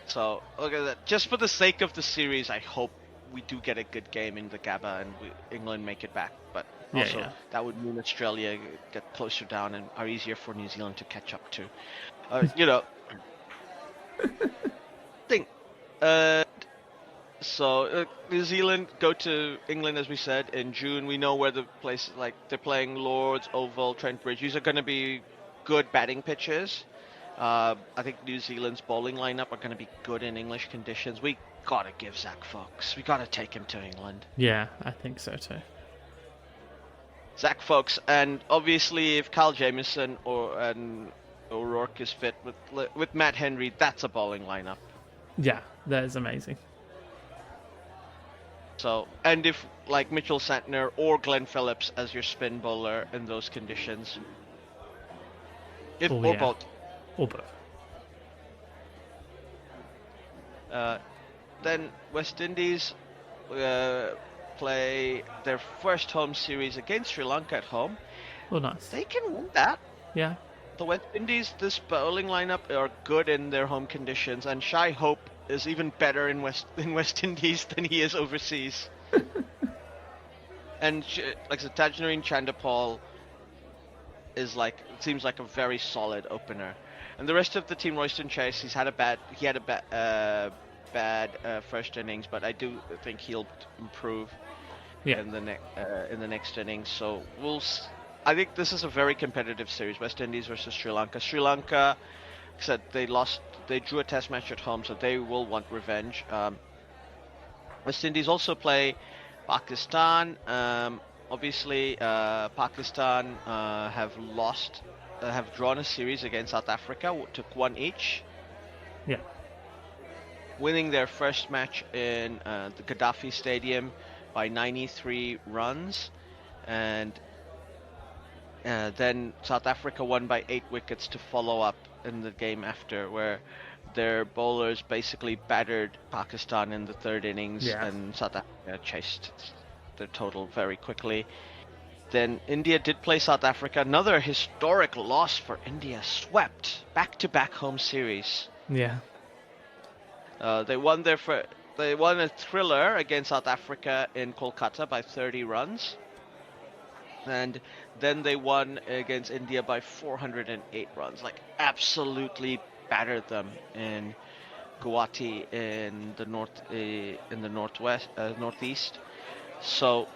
So, look at that. Just for the sake of the series, I hope we do get a good game in the Gabba and England make it back. But also, that would mean Australia get closer down and are easier for New Zealand to catch up to. Thing. So New Zealand go to England, as we said, in June. We know where the places, like, they're playing Lords, Oval, Trent Bridge. These are going to be good batting pitches. I think New Zealand's bowling lineup are going to be good in English conditions. We got to give Zach Fox. We got to take him to England. Yeah, I think so too. Zach Fox, and obviously if Kyle Jamieson and O'Rourke is fit with Matt Henry, that's a bowling lineup. Yeah, that is amazing. So, and if like Mitchell Santner or Glenn Phillips as your spin bowler in those conditions, if Oh or yeah, both, or both. then West Indies uh, play their first home series against Sri Lanka at home. Oh nice. They can win that. Yeah. The West Indies, this bowling lineup are good in their home conditions, and Shai Hope is even better in West Indies than he is overseas. And like the Tajnarine Chandapal is like seems like a very solid opener, and the rest of the team, Royston Chase, he had a bad first innings, but I do think he'll improve Yeah. in the next innings. So I think this is a very competitive series. West Indies versus Sri Lanka. Sri Lanka, like I said, they drew a test match at home, so they will want revenge. West Indies also play Pakistan. Obviously, Pakistan have drawn a series against South Africa, took one each, Yeah. winning their first match in the Gaddafi Stadium by 93 runs, and then South Africa won by 8 wickets to follow up in the game after, where their bowlers basically battered Pakistan in the third innings, Yeah. and South Africa chased the total very quickly. Then India did play South Africa. Another historic loss for India. Swept back-to-back home series. Yeah. They won a thriller against South Africa in Kolkata by 30 runs. And then they won against India by 408 runs. Like absolutely battered them in Guwahati in the northeast. So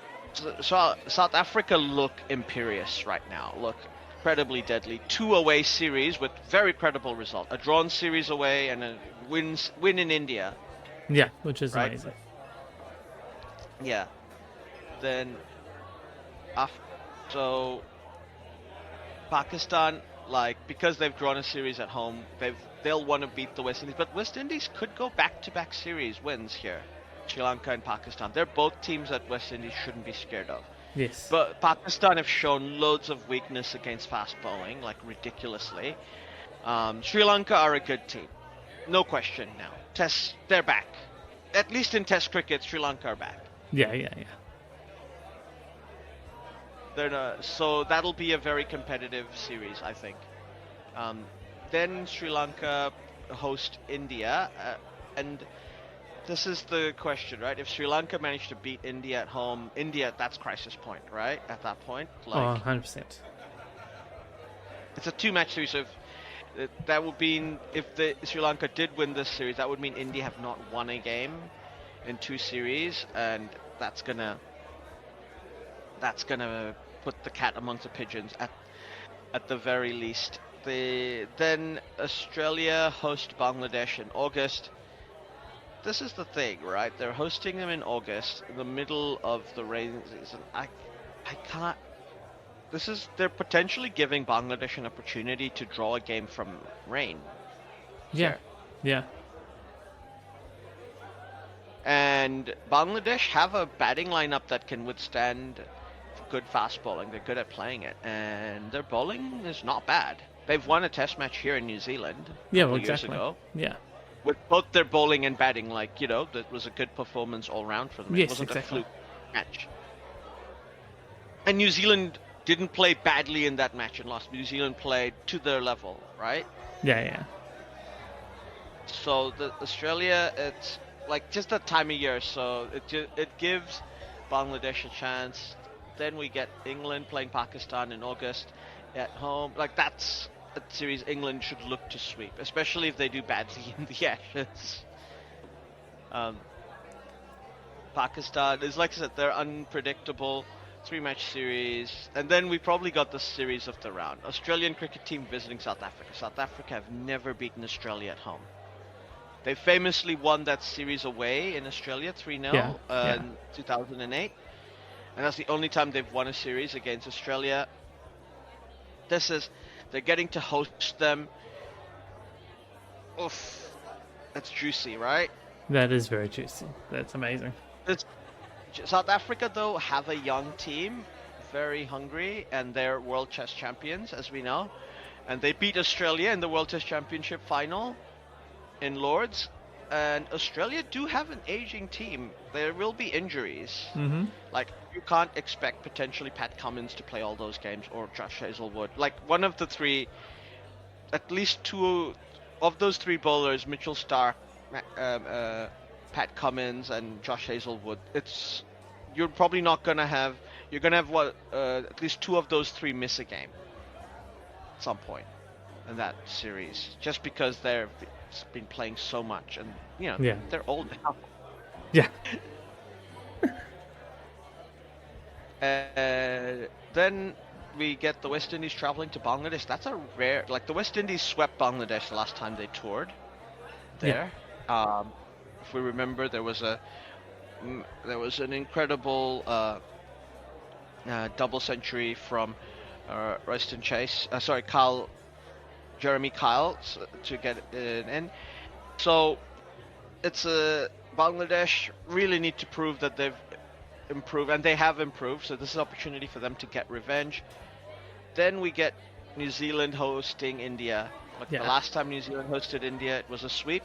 South Africa look imperious right now. Look incredibly deadly. 2 away series with very credible result. A drawn series away and a win in India. Yeah, which is right? amazing. Yeah. Then so Pakistan, like, because they've drawn a series at home, they'll want to beat the West Indies. But West Indies could go back-to-back series wins here. Sri Lanka and Pakistan. They're both teams that West Indies shouldn't be scared of. Yes. But Pakistan have shown loads of weakness against fast bowling, like ridiculously. Sri Lanka are a good team. No question now. They're back. At least in Test cricket, Sri Lanka are back. Yeah. So that'll be a very competitive series, I think. Then Sri Lanka host India, and this is the question, right? If Sri Lanka managed to beat India at home, that's crisis point, right? At that point, like 100%. it's a 2-match series. So that would mean if the Sri Lanka did win this series, that would mean India have not won a game in 2 series, and that's gonna put the cat amongst the pigeons at the very least. Then Australia host Bangladesh in August. This is the thing, right? They're hosting them in August, in the middle of the rain season. I can't. They're potentially giving Bangladesh an opportunity to draw a game from rain. Yeah. Here. Yeah. And Bangladesh have a batting lineup that can withstand good fast bowling. They're good at playing it, and their bowling is not bad. They've won a test match here in New Zealand a couple years ago. Yeah. With both their bowling and batting, like, that was a good performance all round for them. Yes, It wasn't exactly. a fluke match. And New Zealand didn't play badly in that match and lost. New Zealand played to their level, right? Yeah. So the Australia, it's like just that time of year, so it gives Bangladesh a chance. Then we get England playing Pakistan in August at home. Like, that's a series England should look to sweep, especially if they do badly in the Ashes. Pakistan is, like I said, they're unpredictable. 3-match series, and then we probably got the series of the round. Australian cricket team visiting South Africa. South Africa have never beaten Australia at home. They famously won that series away in Australia 3-0 in 2008. And that's the only time they've won a series against Australia. They're getting to host them. Oof. That's juicy, right? That is very juicy. That's amazing. It's, South Africa, though, have a young team, very hungry, and they're World Chess Champions, as we know. And they beat Australia in the World Chess Championship final in Lords. And Australia do have an aging team. There will be injuries. Mm-hmm. Like, you can't expect potentially Pat Cummins to play all those games or Josh Hazelwood. Like, one of the three, at least two of those three bowlers, Mitchell Starc, Pat Cummins, and Josh Hazelwood, you're probably not gonna have. You're gonna have at least two of those three miss a game at some point in that series, just because they've been playing so much, and Yeah. they're old now. Yeah. Then we get the West Indies traveling to Bangladesh. That's a rare. Like, the West Indies swept Bangladesh the last time they toured there. If we remember, there was an incredible double century from Royston Chase. Jeremy Kyle to get it in. So it's Bangladesh really need to prove that they've improved, and they have improved. So this is an opportunity for them to get revenge. Then we get New Zealand hosting India. The last time New Zealand hosted India, it was a sweep.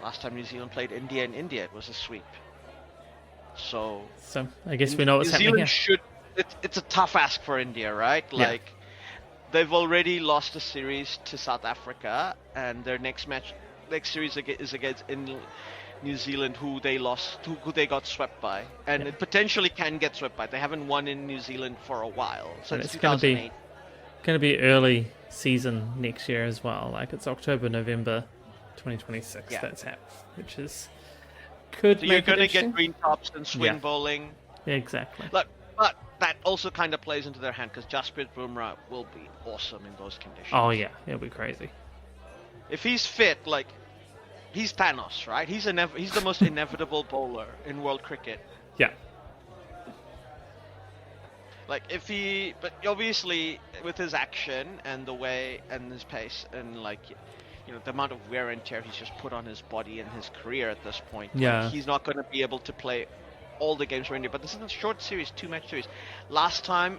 Last time New Zealand played India in India, it was a sweep. So I guess we know what's happening here. It's a tough ask for India, right? Like, they've already lost a series to South Africa, and their next series is against New Zealand, who they got swept by, and it potentially can get swept by. They haven't won in New Zealand for a while, since it's 2008. Going to be early season next year as well. Like, it's October, November 2026. That's happening, which is could. So you're going to get green tops and swing bowling. Yeah, exactly. But that also kind of plays into their hand, because Jasprit Bumrah will be awesome in those conditions. Oh yeah, it'll be crazy. If he's fit, like, he's Thanos, right? He's the most inevitable bowler in world cricket. Yeah. Like, but obviously with his action and the way and his pace and, like, the amount of wear and tear he's just put on his body and his career at this point, like, he's not going to be able to play all the games for India. But this is a short series, 2-match series. Last time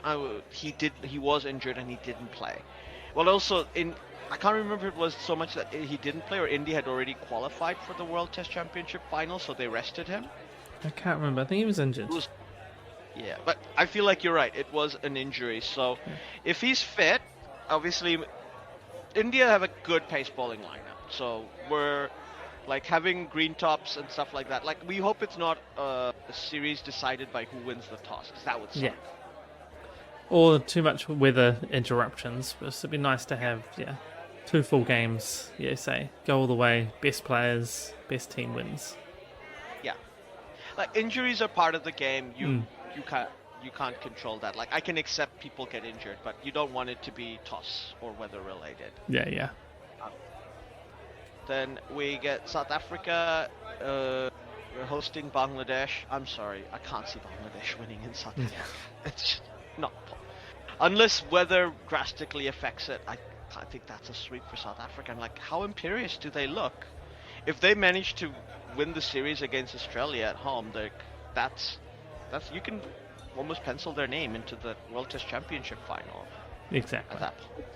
he was injured and he didn't play. Well, also I can't remember if it was so much that he didn't play or India had already qualified for the World Test Championship final, so they rested him. I can't remember. I think he was injured. Yeah, but I feel like you're right. It was an injury. So if he's fit, obviously India have a good pace bowling lineup. So we're like having green tops and stuff like that. Like, we hope it's not a series decided by who wins the toss, because that would suck. Yeah. Or too much weather interruptions. But it'd be nice to have 2 full games. Go all the way. Best players, best team wins. Yeah. Like, injuries are part of the game. You can't control that. Like, I can accept people get injured, but you don't want it to be toss or weather related. Yeah. Then we get South Africa. We're hosting Bangladesh. I'm sorry, I can't see Bangladesh winning in South Africa. It's just not. Unless weather drastically affects it, I think that's a sweep for South Africa. And, like, how imperious do they look? If they manage to win the series against Australia at home, that's you can almost pencil their name into the World Test Championship final. Exactly. At that point.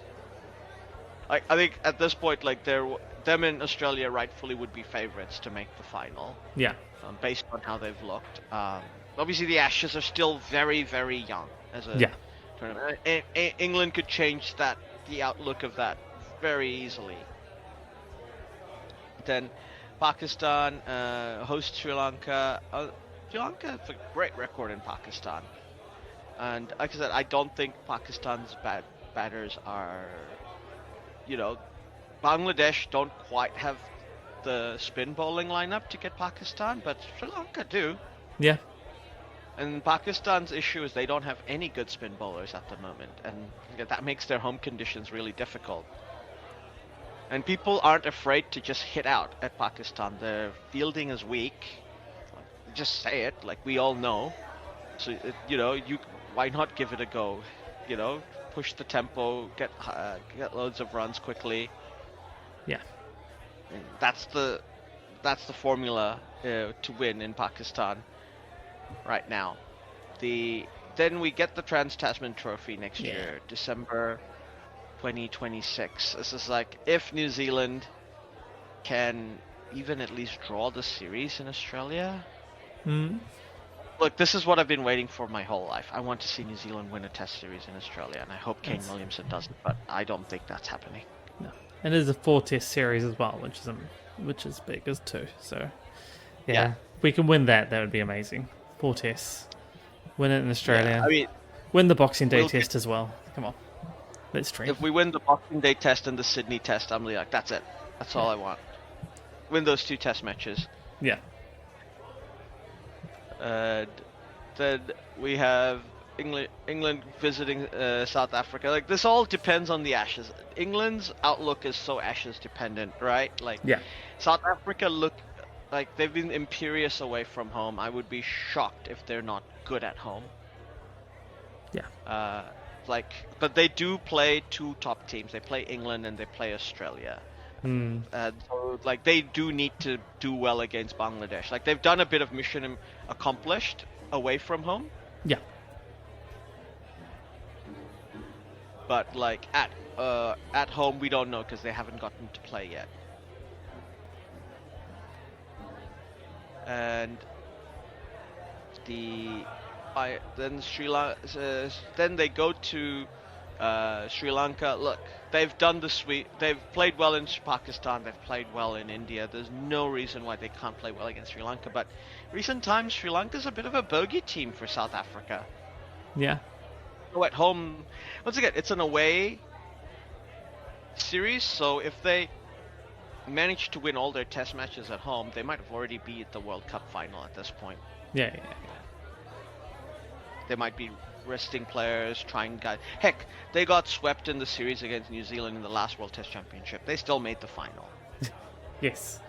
I think at this point, like, them and Australia rightfully would be favourites to make the final. Yeah. Based on how they've looked. Obviously, the Ashes are still very, very young as a tournament. England could change the outlook of that very easily. Then Pakistan hosts Sri Lanka. Sri Lanka has a great record in Pakistan. And like I said, I don't think Pakistan's batters are, Bangladesh don't quite have the spin bowling lineup to get Pakistan, but Sri Lanka do. Yeah. And Pakistan's issue is they don't have any good spin bowlers at the moment, and that makes their home conditions really difficult. And people aren't afraid to just hit out at Pakistan. Their fielding is weak. Just say it, like, we all know. So why not give it a go? Push the tempo, get loads of runs quickly. Yeah. And that's the that's the formula to win in Pakistan right now. Then we get the Trans-Tasman Trophy next year, December 2026. This is like if New Zealand can even at least draw the series in Australia. Look, this is what I've been waiting for my whole life. I want to see New Zealand win a Test series in Australia, and I hope Kane Williamson doesn't, but I don't think that's happening. No, and it is a 4-test series as well, which is big as too. So yeah, if we can win that would be amazing. 4 tests, win it in Australia. Yeah, I mean, win the Boxing Day test as well. Come on, let's dream. If we win the Boxing Day test and the Sydney test, I'm like, that's it. That's all I want. Win those 2 test matches. Yeah. Then we have England visiting South Africa. Like, this all depends on the Ashes. England's outlook is so Ashes dependent, right? Like, South Africa look like they've been imperious away from home. I would be shocked if they're not good at home. Yeah. But they do play 2 top teams. They play England and they play Australia. So, like, they do need to do well against Bangladesh. Like, they've done a bit of mission accomplished away from home. Yeah. But, like, at home, we don't know because they haven't gotten to play yet. And then Sri Lanka. Then they go to Sri Lanka. Look, they've done the sweep. They've played well in Pakistan. They've played well in India. There's no reason why they can't play well against Sri Lanka. But recent times, Sri Lanka's a bit of a bogey team for South Africa. Yeah. So at home, once again, it's an away series. So if they manage to win all their test matches at home, they might have already be at the World Cup final at this point. Yeah. They might be resting players, trying guys. Heck, they got swept in the series against New Zealand in the last World Test Championship. They still made the final. Yes.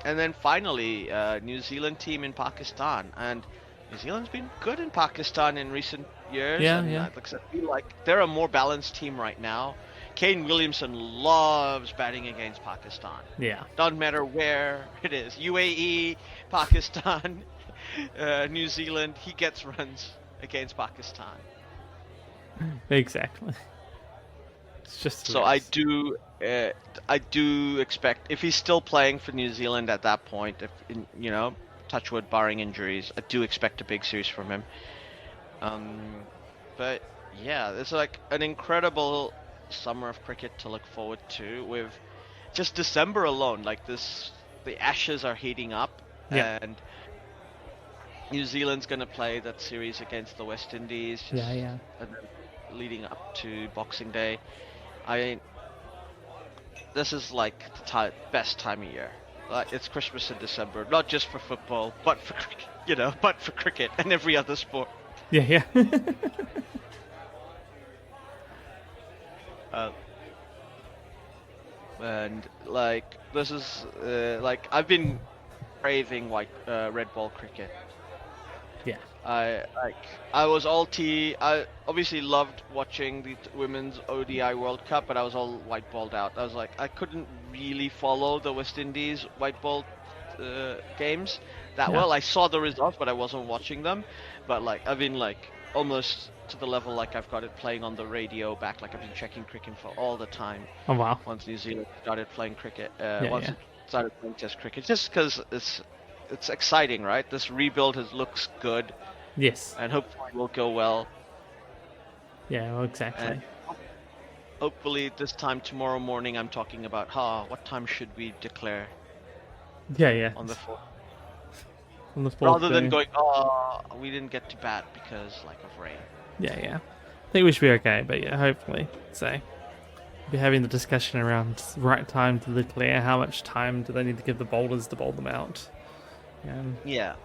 And then finally, New Zealand team in Pakistan. And New Zealand's been good in Pakistan in recent years. Yeah, and I feel like they're a more balanced team right now. Kane Williamson loves batting against Pakistan. Yeah. Doesn't matter where it is. UAE, Pakistan, New Zealand, he gets runs against Pakistan. Exactly. It's just so I do expect, if he's still playing for New Zealand at that point, if touch wood, barring injuries, I do expect a big series from him. But yeah, it's like an incredible summer of cricket to look forward to. With just December alone, like this, the Ashes are heating up, and New Zealand's going to play that series against the West Indies. And then leading up to Boxing Day, this is like the best time of year. Like, it's Christmas in December, not just for football, but for cricket and every other sport. Yeah. And like, this is like, I've been craving red ball cricket. Yeah. I was I obviously loved watching the women's ODI World Cup, but I was all white balled out. I was like, I couldn't really follow the West Indies white ball games that well. I saw the results, but I wasn't watching them. But like, I've been like almost to the level like I've got it playing on the radio back. Like, I've been checking cricket for all the time. Oh wow! Once New Zealand started playing cricket, it started playing Test cricket, just because it's exciting, right? This rebuild looks good. Yes. And hopefully it will go well. Yeah, well, exactly. And hopefully this time tomorrow morning I'm talking about, what time should we declare? Yeah. On the 4th. On the 4th. Rather than going, we didn't get to bat because of rain. Yeah. I think we should be okay, but yeah, hopefully. So, be having the discussion around right time to declare, how much time do they need to give the bowlers to bowl them out. Yeah.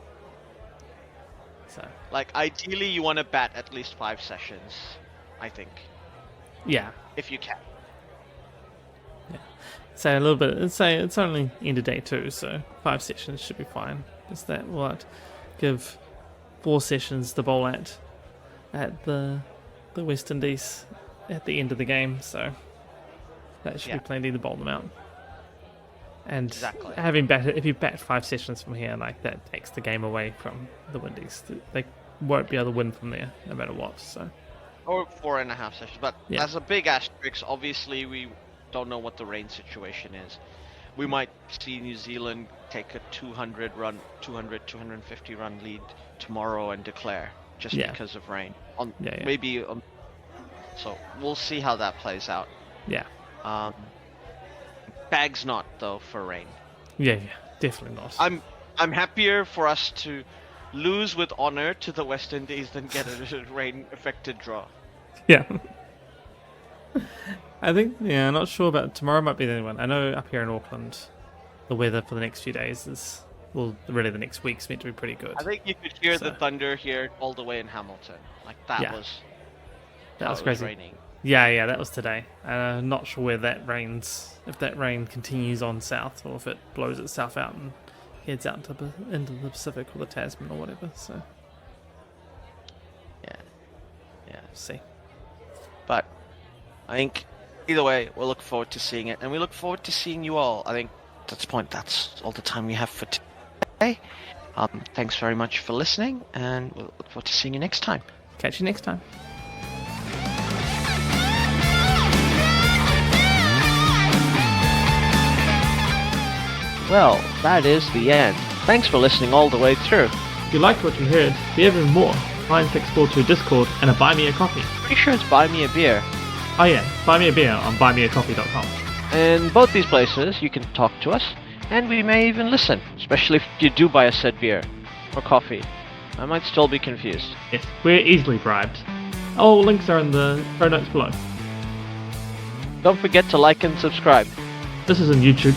So, like, ideally you want to bat at least 5 sessions, I think. Yeah. If you can. Yeah. So a little bit, say it's only end of day 2, so 5 sessions should be fine. Is that what? Give 4 sessions to bowl at the West Indies at the end of the game, so that should be plenty to bowl them out. And Exactly. if you bat 5 sessions from here, like that takes the game away from the Windies. They won't be able to win from there, no matter what. So, Or 4.5 sessions. But Yeah. that's a big asterisk. Obviously, we don't know what the rain situation is. We might see New Zealand take a 250 run lead tomorrow and declare just Yeah. because of rain. Yeah. Maybe. So we'll see how that plays out. yeah, Bag's not though for rain. yeah, definitely not. I'm happier for us to lose with honor to the West Indies than get a rain-affected draw. Yeah. I think, I'm not sure about tomorrow. Might be the only one. I know up here in Auckland, the weather for the next few days is, really the next week's meant to be pretty good. I think you could hear the So- thunder here all the way in Hamilton. Like that Yeah. was. That how was it crazy. raining. Yeah, that was today. Not sure where that rains, if that rain continues on south or if it blows itself out and heads out into the Pacific or the Tasman or whatever. So, Yeah. see. But I think either way, we'll look forward to seeing it, and we look forward to seeing you all. I think that's all the time we have for today. Thanks very much for listening, and we'll look forward to seeing you next time. Catch you next time. Well, that is the end. Thanks for listening all the way through. If you liked what you heard, we have even more. NineSixFourTwo Discord and a Buy Me a Coffee. Pretty sure it's Buy Me a Beer. Oh yeah, buy me a beer on buymeacoffee.com. In both these places, you can talk to us, and we may even listen, especially if you do buy a said beer or coffee. I might still be confused. Yes, we're easily bribed. All links are in the show notes below. Don't forget to like and subscribe. This is on YouTube.